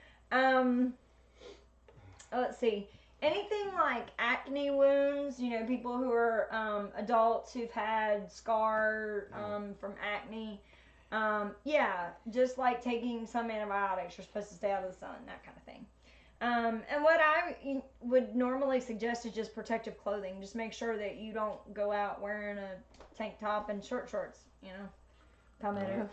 S2: Let's see. Anything like acne wounds, people who are adults who've had scar from acne. Yeah, just like taking some antibiotics. You're supposed to stay out of the sun, that kind of thing. And what I would normally suggest is just protective clothing. Just make sure that you don't go out wearing a tank top and short shorts, Palmetto.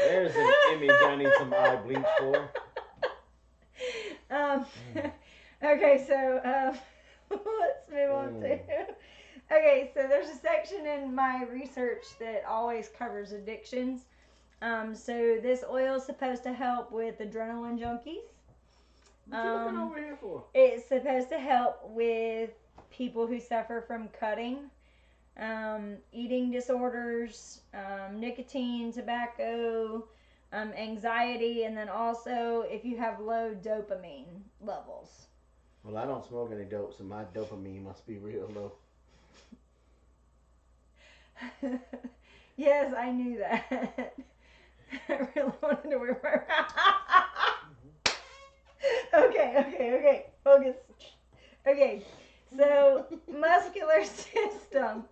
S3: There's an image I need some eye bleach for.
S2: Okay, so let's move on to. Okay, so there's a section in my research that always covers addictions. So this oil is supposed to help with adrenaline junkies.
S3: What you looking over here for?
S2: It's supposed to help with people who suffer from cutting, eating disorders, nicotine, tobacco, anxiety, and then also if you have low dopamine levels.
S1: Well, I don't smoke any dope, so my dopamine must be real low.
S2: Yes, I knew that. I really wanted to wear my. Okay. Focus. Okay, so muscular system.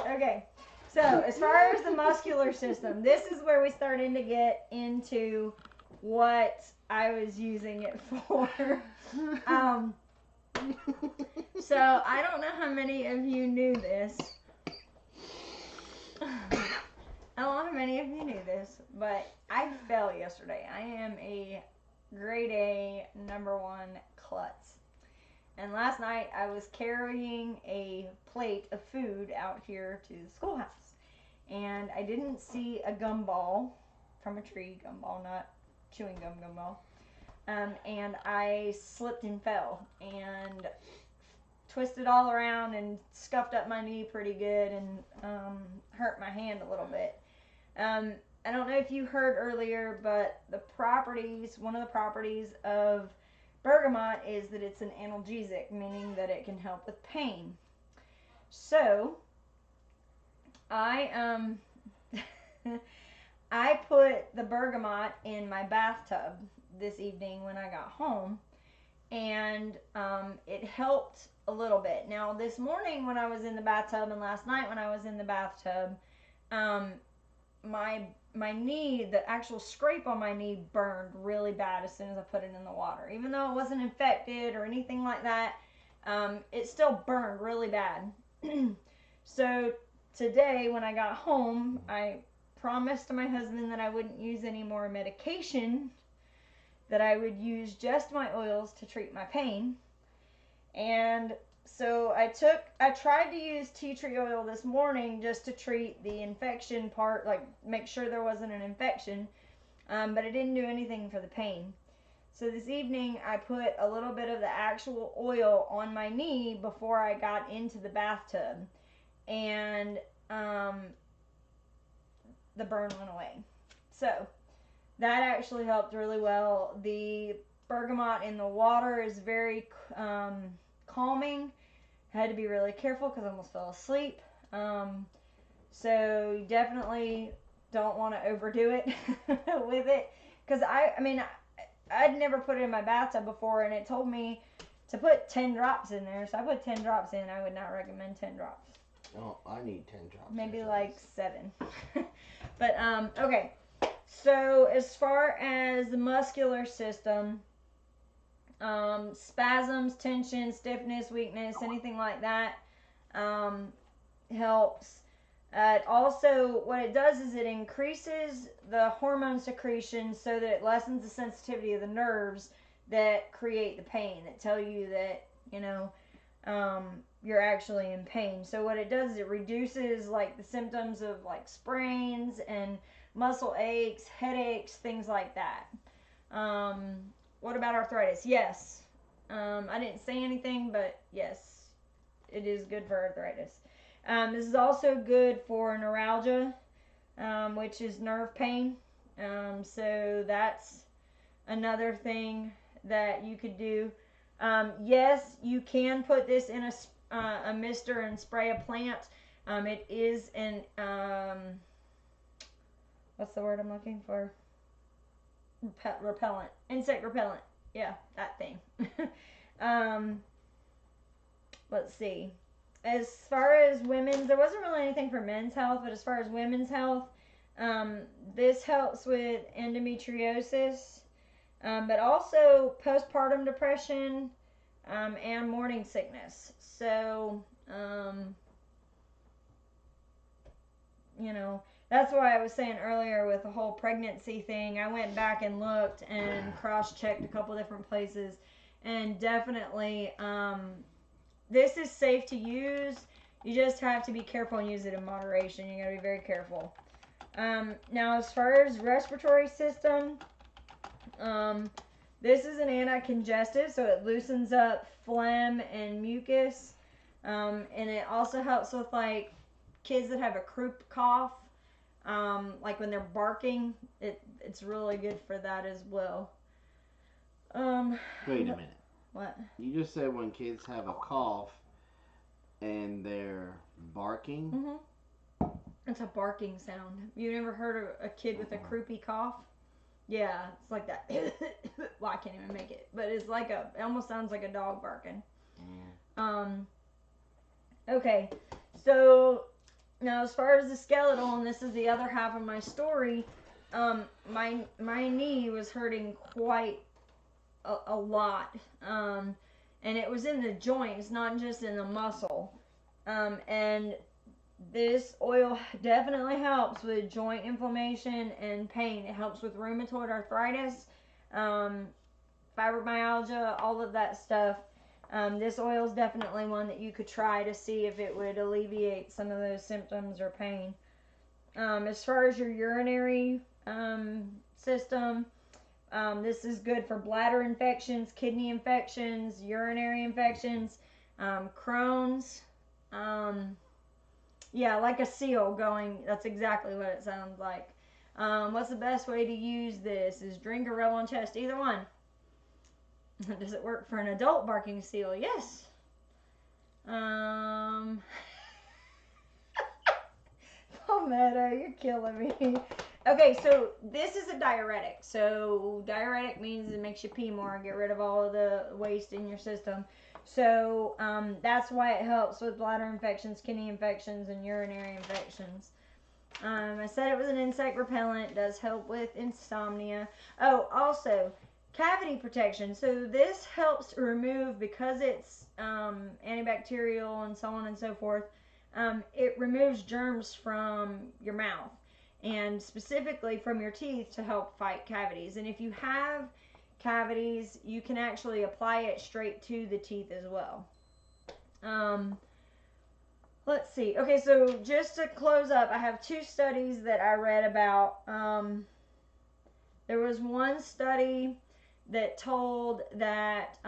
S2: Okay, so as far as the muscular system, this is where we started to get into what I was using it for. So I don't know how many of you knew this. I don't know how many of you knew this, but I fell yesterday. I am a grade A #1 klutz. And last night I was carrying a plate of food out here to the schoolhouse. And I didn't see a gumball from a tree, gumball, not chewing gum gumball. And I slipped and fell and twisted all around and scuffed up my knee pretty good and hurt my hand a little bit. I don't know if you heard earlier, but one of the properties of Bergamot is that it's an analgesic, meaning that it can help with pain. So, I I put the Bergamot in my bathtub this evening when I got home, and it helped a little bit. Now, this morning when I was in the bathtub and last night when I was in the bathtub, my knee, the actual scrape on my knee burned really bad as soon as I put it in the water. Even though it wasn't infected or anything like that, it still burned really bad. So today when I got home, I promised my husband that I wouldn't use any more medication, that I would use just my oils to treat my pain. And so I tried to use tea tree oil this morning just to treat the infection part, like make sure there wasn't an infection, but it didn't do anything for the pain. So this evening I put a little bit of the actual oil on my knee before I got into the bathtub, and the burn went away. So that actually helped really well. The bergamot in the water is very calming. Had to be really careful because I almost fell asleep. So you definitely don't want to overdo it with it, because I'd never put it in my bathtub before, and it told me to put 10 drops in there, so I put 10 drops in. I would not recommend 10 drops.
S1: Oh, I need 10 drops.
S2: Maybe like 7. But okay, so as far as the muscular system, spasms, tension, stiffness, weakness, anything like that, helps. Also, what it does is it increases the hormone secretion so that it lessens the sensitivity of the nerves that create the pain, that tell you that, you're actually in pain. So what it does is it reduces like the symptoms of like sprains and muscle aches, headaches, things like that. What about arthritis? Yes. I didn't say anything, but yes, it is good for arthritis. This is also good for neuralgia, which is nerve pain. So that's another thing that you could do. Yes, you can put this in a mister and spray a plant. It is an what's the word I'm looking for? Repellent, insect repellent. Yeah, that thing. Let's see. As far as women's, there wasn't really anything for men's health, but as far as women's health, this helps with endometriosis, but also postpartum depression, and morning sickness. So, that's why I was saying earlier with the whole pregnancy thing, I went back and looked and cross-checked a couple different places, and definitely, this is safe to use. You just have to be careful and use it in moderation. You gotta be very careful. Now, as far as respiratory system, this is an anti-congestive, so it loosens up phlegm and mucus. And it also helps with like kids that have a croup cough, like when they're barking. It's really good for that as well.
S1: Wait a minute.
S2: What?
S1: You just said when kids have a cough and they're barking.
S2: Mm-hmm. It's a barking sound. You never heard of a kid with a croupy cough? Yeah, it's like that. Well, I can't even make it, but it's like it almost sounds like a dog barking. Okay, so now as far as the skeletal, and this is the other half of my story, my knee was hurting quite a lot, and it was in the joints, not just in the muscle, and this oil definitely helps with joint inflammation and pain. It helps with rheumatoid arthritis, fibromyalgia, all of that stuff. This oil is definitely one that you could try to see if it would alleviate some of those symptoms or pain. As far as your urinary system, this is good for bladder infections, kidney infections, urinary infections, Crohn's. Yeah, like a seal going. That's exactly what it sounds like. What's the best way to use this? Is drink or rub on chest? Either one. Does it work for an adult barking seal? Yes. Palmetto, you're killing me. Okay, so this is a diuretic. So diuretic means it makes you pee more, get rid of all of the waste in your system. So that's why it helps with bladder infections, kidney infections, and urinary infections. I said it was an insect repellent. Does help with insomnia. Oh, also cavity protection. So this helps remove, because it's antibacterial and so on and so forth. It removes germs from your mouth and specifically from your teeth to help fight cavities. And if you have cavities, you can actually apply it straight to the teeth as well. Let's see. Okay, so just to close up, I have two studies that I read about. There was one study that told that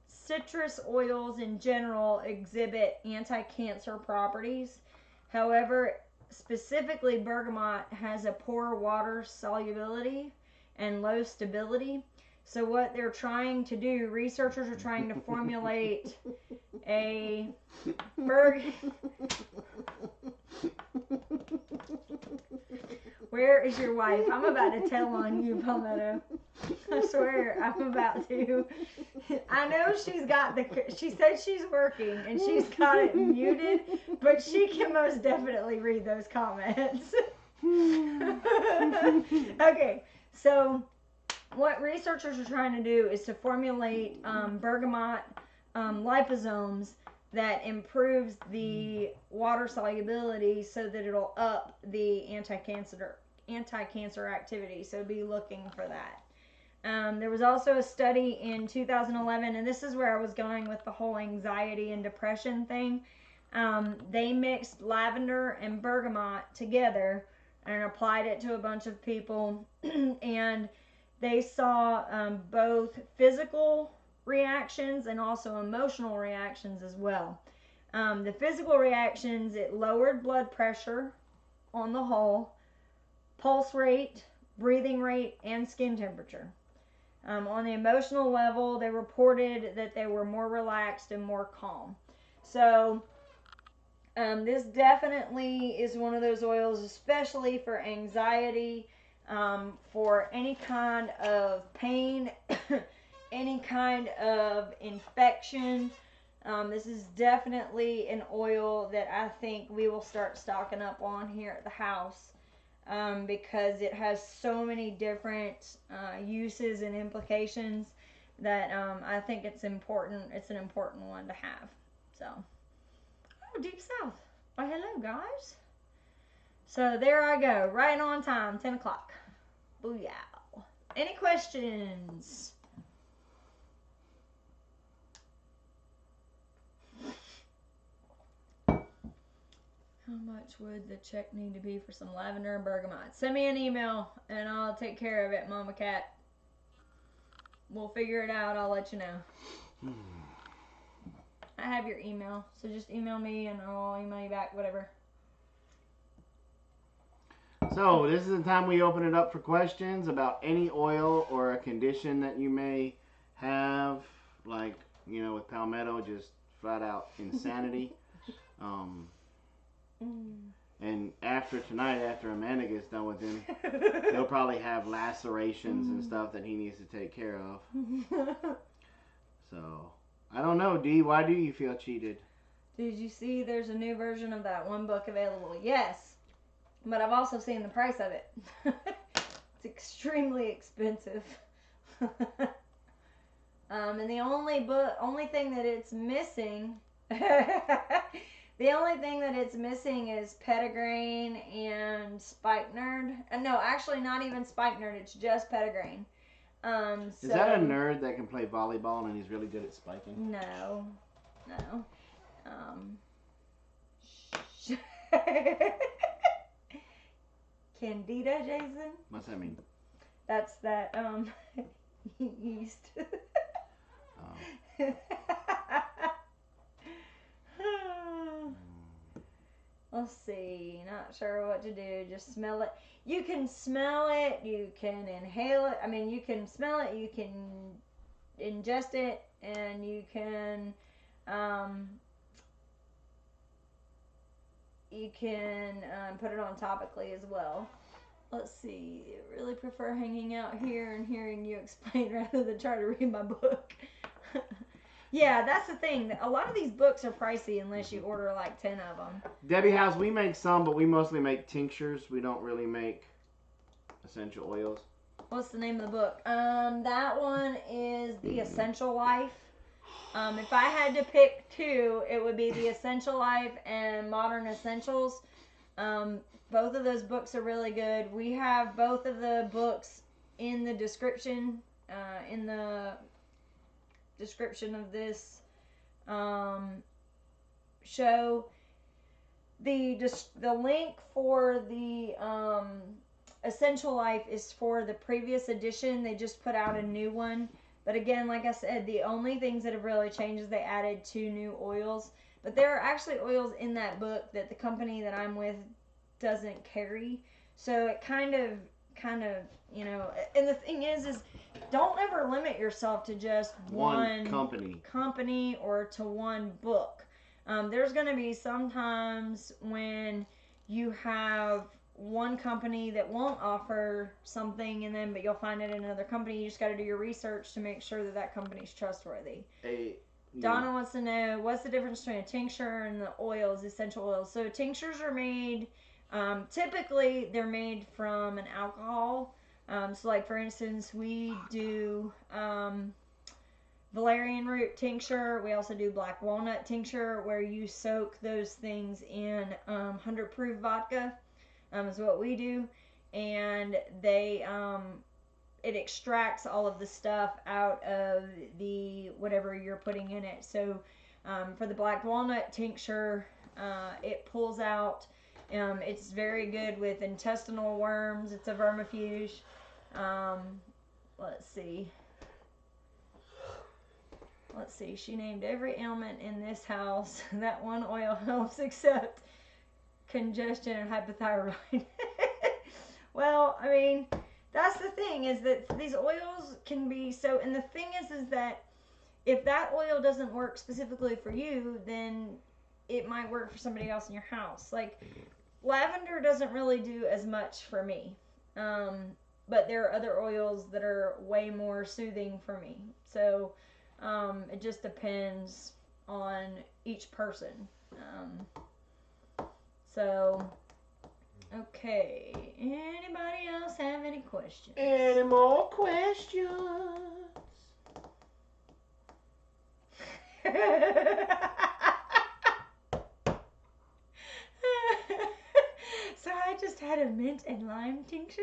S2: citrus oils in general exhibit anti-cancer properties. However, specifically bergamot has a poor water solubility and low stability. So what they're trying to do, researchers are trying to formulate a Where is your wife? I'm about to tell on you, Palmetto. I swear, I'm about to. I know she's got she said she's working and she's got it muted, but she can most definitely read those comments. Okay, so what researchers are trying to do is to formulate bergamot liposomes that improves the water solubility so that it'll up the anti-cancer activity. So be looking for that. There was also a study in 2011, and this is where I was going with the whole anxiety and depression thing. They mixed lavender and bergamot together and applied it to a bunch of people, and they saw both physical reactions and also emotional reactions as well. The physical reactions, it lowered blood pressure on the whole, pulse rate, breathing rate, and skin temperature. On the emotional level, they reported that they were more relaxed and more calm. So this definitely is one of those oils, especially for anxiety, for any kind of pain, any kind of infection. This is definitely an oil that I think we will start stocking up on here at the house, because it has so many different uses and implications that I think it's important. It's an important one to have. So, oh, Deep South. Well, hello, guys. So there I go, right on time, 10 o'clock. Booyah. Any questions? How much would the check need to be for some lavender and bergamot? Send me an email and I'll take care of it, Mama Cat. We'll figure it out. I'll let you know. I have your email, so just email me and I'll email you back, whatever.
S1: So this is the time we open it up for questions about any oil or a condition that you may have, like, you know, with Palmetto, just flat out insanity. And after tonight, after Amanda gets done with him, he'll probably have lacerations and stuff that he needs to take care of. So, I don't know, Dee, why do you feel cheated?
S2: Did you see there's a new version of that one book available? Yes, but I've also seen the price of it. It's extremely expensive. And the only thing that it's missing, the only thing that it's missing is Pettigrain and Spikenard. No, actually not even Spikenard. It's just Pettigrain.
S1: Is that a nerd that can play volleyball and he's really good at spiking?
S2: No. Candida, Jason?
S1: What's that mean?
S2: That's that yeast. Let's see. Not sure what to do. Just smell it. You can smell it. You can inhale it. I mean, you can smell it. You can ingest it, and you can put it on topically as well. Let's see. I really prefer hanging out here and hearing you explain rather than try to read my book. Yeah, that's the thing. A lot of these books are pricey unless you order like 10 of them.
S1: Debbie House, we make some, but we mostly make tinctures. We don't really make essential oils.
S2: What's the name of the book? That one is The Essential Life. If I had to pick two, it would be The Essential Life and Modern Essentials. Both of those books are really good. We have both of the books in the description, of this show. The link for the Essential Life is for the previous edition. They just put out a new one. But again, like I said, the only things that have really changed is they added 2 new oils. But there are actually oils in that book that the company that I'm with doesn't carry. So it kind of, you know, and the thing is don't ever limit yourself to just one company or to one book. There's going to be sometimes when you have one company that won't offer something, but you'll find it in another company. You just got to do your research to make sure that company's trustworthy. Donna wants to know, what's the difference between a tincture and the oils, essential oils? So tinctures are made, typically they're made from an alcohol. So like for instance, we do valerian root tincture. We also do black walnut tincture, where you soak those things in 100 proof vodka. Is what we do, and they it extracts all of the stuff out of the whatever you're putting in it. So for the black walnut tincture, it pulls out. It's very good with intestinal worms. It's a vermifuge. Let's see. She named every ailment in this house. That one oil helps except congestion and hypothyroid. Well, I mean, that's the thing, is that these oils can be so, and the thing is that if that oil doesn't work specifically for you, then it might work for somebody else in your house. Like lavender doesn't really do as much for me, but there are other oils that are way more soothing for me. So it just depends on each person. So, okay. Anybody else have any questions?
S3: Any more questions?
S2: So I just had a mint and lime tincture.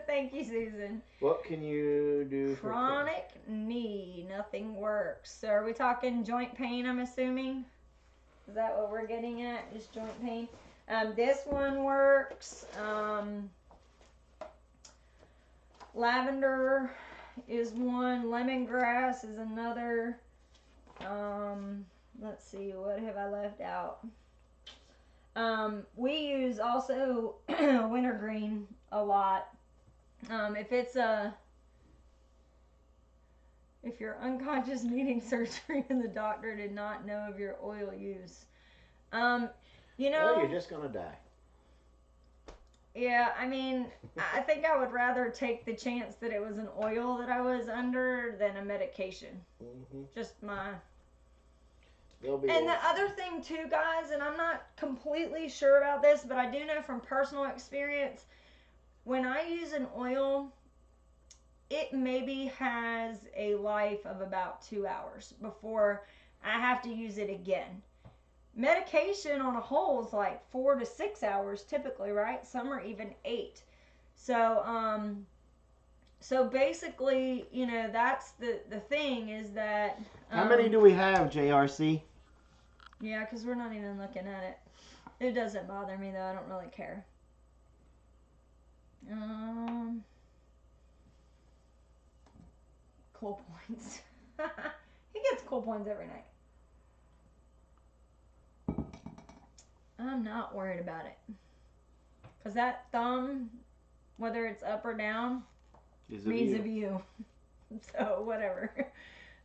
S2: Thank you, Susan.
S1: What can you do for
S2: chronic knee? Nothing works. So are we talking joint pain, I'm assuming? Is that what we're getting at? Just joint pain? This one works. Lavender is one. Lemongrass is another. Let's see, what have I left out? We use also wintergreen a lot. If you're unconscious needing surgery and the doctor did not know of your oil use. You know,
S3: Well, you're just gonna die.
S2: yeah, I mean, I think I would rather take the chance that it was an oil that I was under than a medication.
S3: Mm-hmm.
S2: Just my.
S3: They'll be.
S2: And the other thing too, guys, and I'm not completely sure about this, but I do know from personal experience, when I use an oil, it maybe has a life of about 2 hours before I have to use it again. Medication on a whole is like 4 to 6 hours typically, right? Some are even 8. So basically, you know, that's the thing is that.
S1: How many do we have, JRC?
S2: Yeah, because we're not even looking at it. It doesn't bother me though. I don't really care. Cool points. He gets cool points every night. I'm not worried about it. Because that thumb, whether it's up or down, means a view. So, whatever.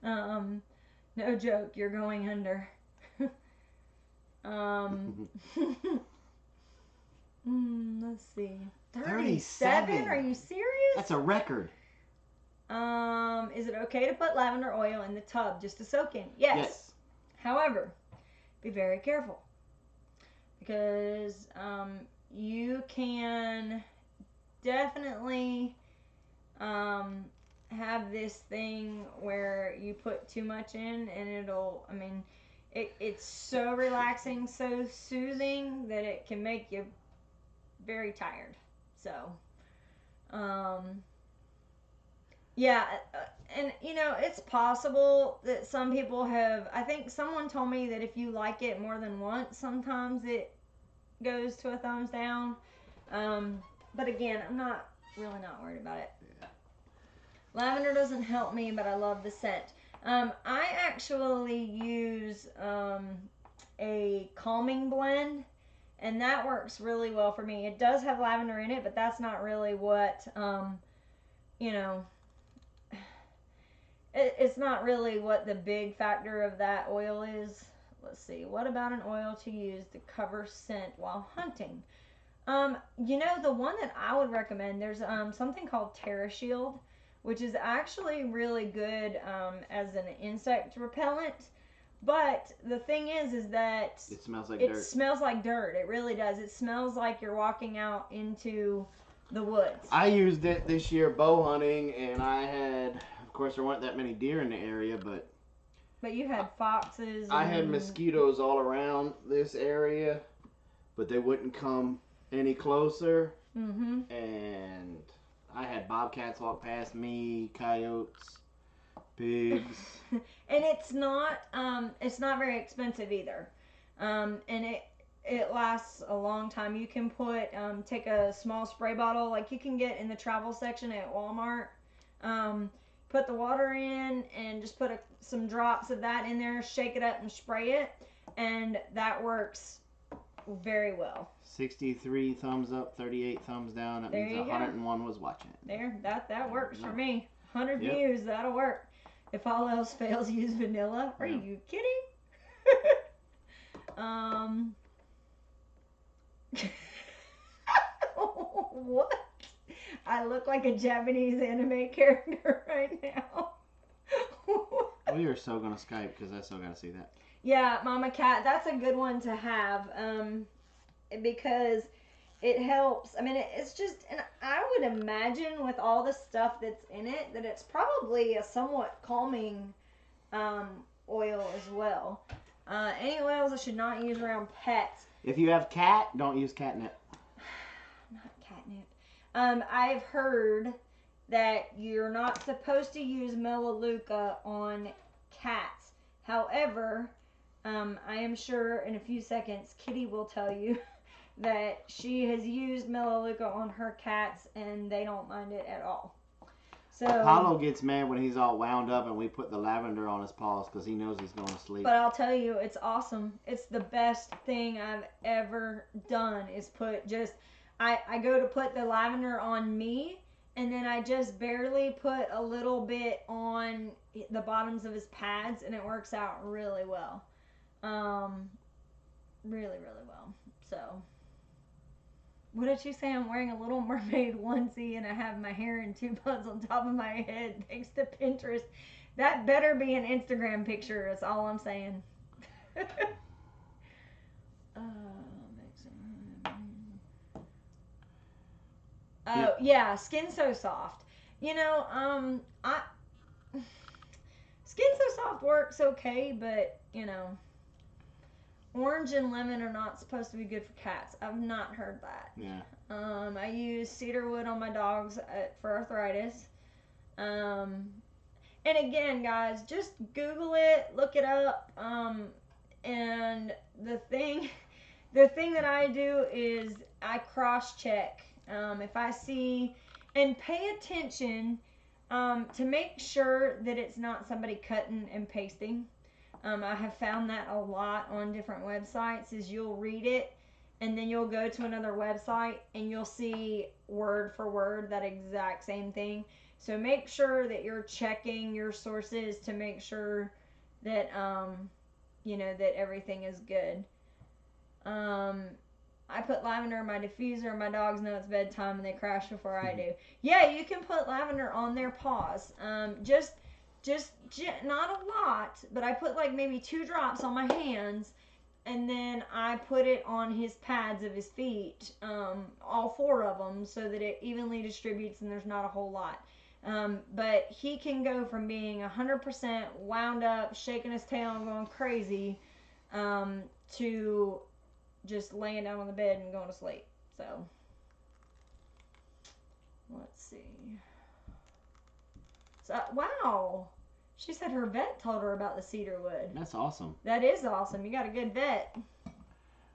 S2: No joke, you're going under. Let's see. 37? Are you serious?
S1: That's a record.
S2: Is it okay to put lavender oil in the tub just to soak in? Yes. However, be very careful. Because you can definitely have this thing where you put too much in and it'll, I mean, it's so relaxing, so soothing that it can make you very tired. So, yeah, and you know, it's possible that some people have, I think someone told me that if you like it more than once, sometimes it goes to a thumbs down. But again, I'm really not worried about it. Yeah. Lavender doesn't help me, but I love the scent. I actually use a calming blend, and that works really well for me. It does have lavender in it, but that's not really what, you know, it's not really what the big factor of that oil is. Let's see. What about an oil to use to cover scent while hunting? You know, the one that I would recommend, there's something called Terra Shield, which is actually really good as an insect repellent. But the thing is that
S1: it smells like dirt.
S2: It smells like dirt. It really does. It smells like you're walking out into the woods.
S1: I used it this year bow hunting, and I had, of course, there weren't that many deer in the area, but
S2: you had foxes.
S1: I had mosquitoes all around this area, but they wouldn't come any closer.
S2: Mm-hmm.
S1: And I had bobcats walk past me, coyotes, pigs.
S2: And it's not very expensive either. And it lasts a long time. You can take a small spray bottle like you can get in the travel section at Walmart. Put the water in and just put some drops of that in there, shake it up and spray it, and that works very well.
S1: 63 thumbs up, 38 thumbs down. That means 101 was watching it.
S2: There, that works for me. 100 views, that'll work. If all else fails, use vanilla. Are you kidding? What? I look like a Japanese anime character right now.
S1: We are so gonna Skype because I still gotta see that.
S2: Yeah, Mama Cat, that's a good one to have because it helps. I mean, it's just, and I would imagine with all the stuff that's in it that it's probably a somewhat calming oil as well. Any oils I should not use around pets.
S1: If you have cat, don't use catnip.
S2: Not catnip. I've heard that you're not supposed to use Melaleuca on cats. However, I am sure in a few seconds Kitty will tell you that she has used Melaleuca on her cats and they don't mind it at all. So,
S1: Apollo gets mad when he's all wound up and we put the lavender on his paws because he knows he's going to sleep.
S2: but I'll tell you, it's awesome. It's the best thing I've ever done is put just, I go to put the lavender on me, and then I just barely put a little bit on the bottoms of his pads, and it works out really well. Really, really well. So, what did you say? I'm wearing a Little Mermaid onesie and I have my hair in 2 buns on top of my head thanks to Pinterest. That better be an Instagram picture. That's all I'm saying. Yeah, Skin So Soft. You know, I Skin So Soft works okay, but you know, orange and lemon are not supposed to be good for cats. I've not heard that.
S1: Yeah.
S2: I use cedarwood on my dogs for arthritis. And again, guys, just Google it, look it up. And the thing that I do is I cross check. If I see and pay attention to make sure that it's not somebody cutting and pasting. I have found that a lot on different websites is you'll read it and then you'll go to another website and you'll see word for word that exact same thing. So make sure that you're checking your sources to make sure that you know that everything is good. I put lavender in my diffuser. My dogs know it's bedtime and they crash before I do. Yeah, you can put lavender on their paws. Just not a lot, but I put like maybe 2 drops on my hands, and then I put it on his pads of his feet, all 4 of them, so that it evenly distributes and there's not a whole lot. But he can go from being 100% wound up, shaking his tail and going crazy, to just laying down on the bed and going to sleep. So, let's see. So, wow. She said her vet told her about the cedarwood.
S1: That's awesome.
S2: That is awesome. You got a good vet.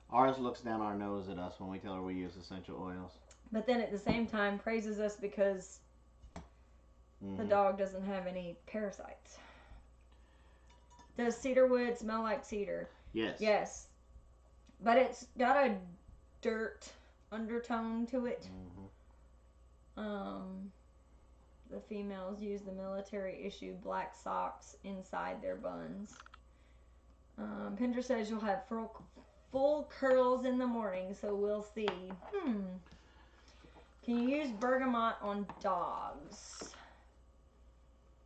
S1: Ours looks down our nose at us when we tell her we use essential oils.
S2: But then at the same time praises us because the dog doesn't have any parasites. Does cedarwood smell like cedar?
S1: Yes.
S2: Yes. But it's got a dirt undertone to it. The females use the military issue black socks inside their buns. Pinterest says you'll have full curls in the morning, so we'll see. Can you use bergamot on dogs?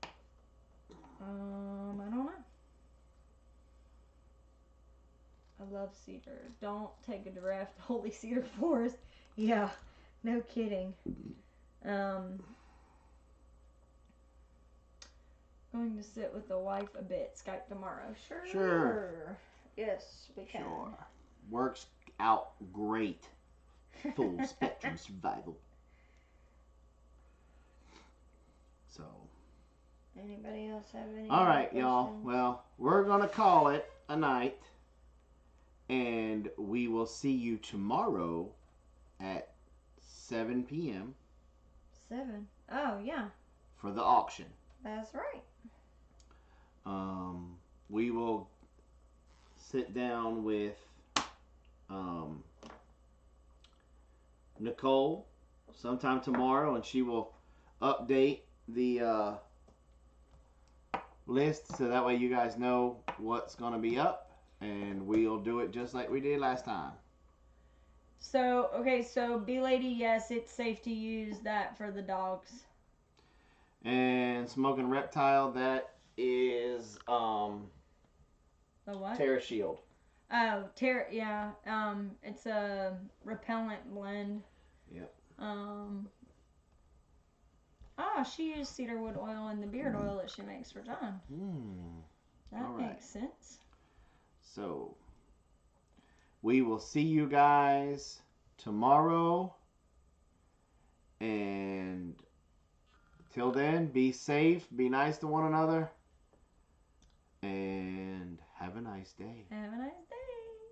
S2: I don't know. I love cedar. Don't take a giraffe to Holy Cedar Forest. Yeah, no kidding. Going to sit with the wife a bit. Skype tomorrow. Sure. Yes, we can.
S1: Sure. Works out great. Full spectrum survival. So.
S2: Anybody else have any?
S1: All right,
S2: questions?
S1: y'all. Well, we're going to call it a night. And we will see you tomorrow at 7 p.m.
S2: 7. Oh, yeah.
S1: for the auction.
S2: That's right.
S1: We will sit down with Nicole sometime tomorrow, and she will update the list so that way you guys know what's going to be up, and we'll do it just like we did last time.
S2: So, okay, so B-Lady, yes, it's safe to use that for the dogs.
S1: And Smoking Reptile, that is
S2: The what?
S1: Terra Shield.
S2: Oh, yeah. It's a repellent blend.
S1: Yep.
S2: She used cedarwood oil in the beard oil that she makes for John. That
S1: All right.
S2: makes sense.
S1: So, we will see you guys tomorrow. And till then, be safe, be nice to one another, and have a nice day.
S2: Have a nice day.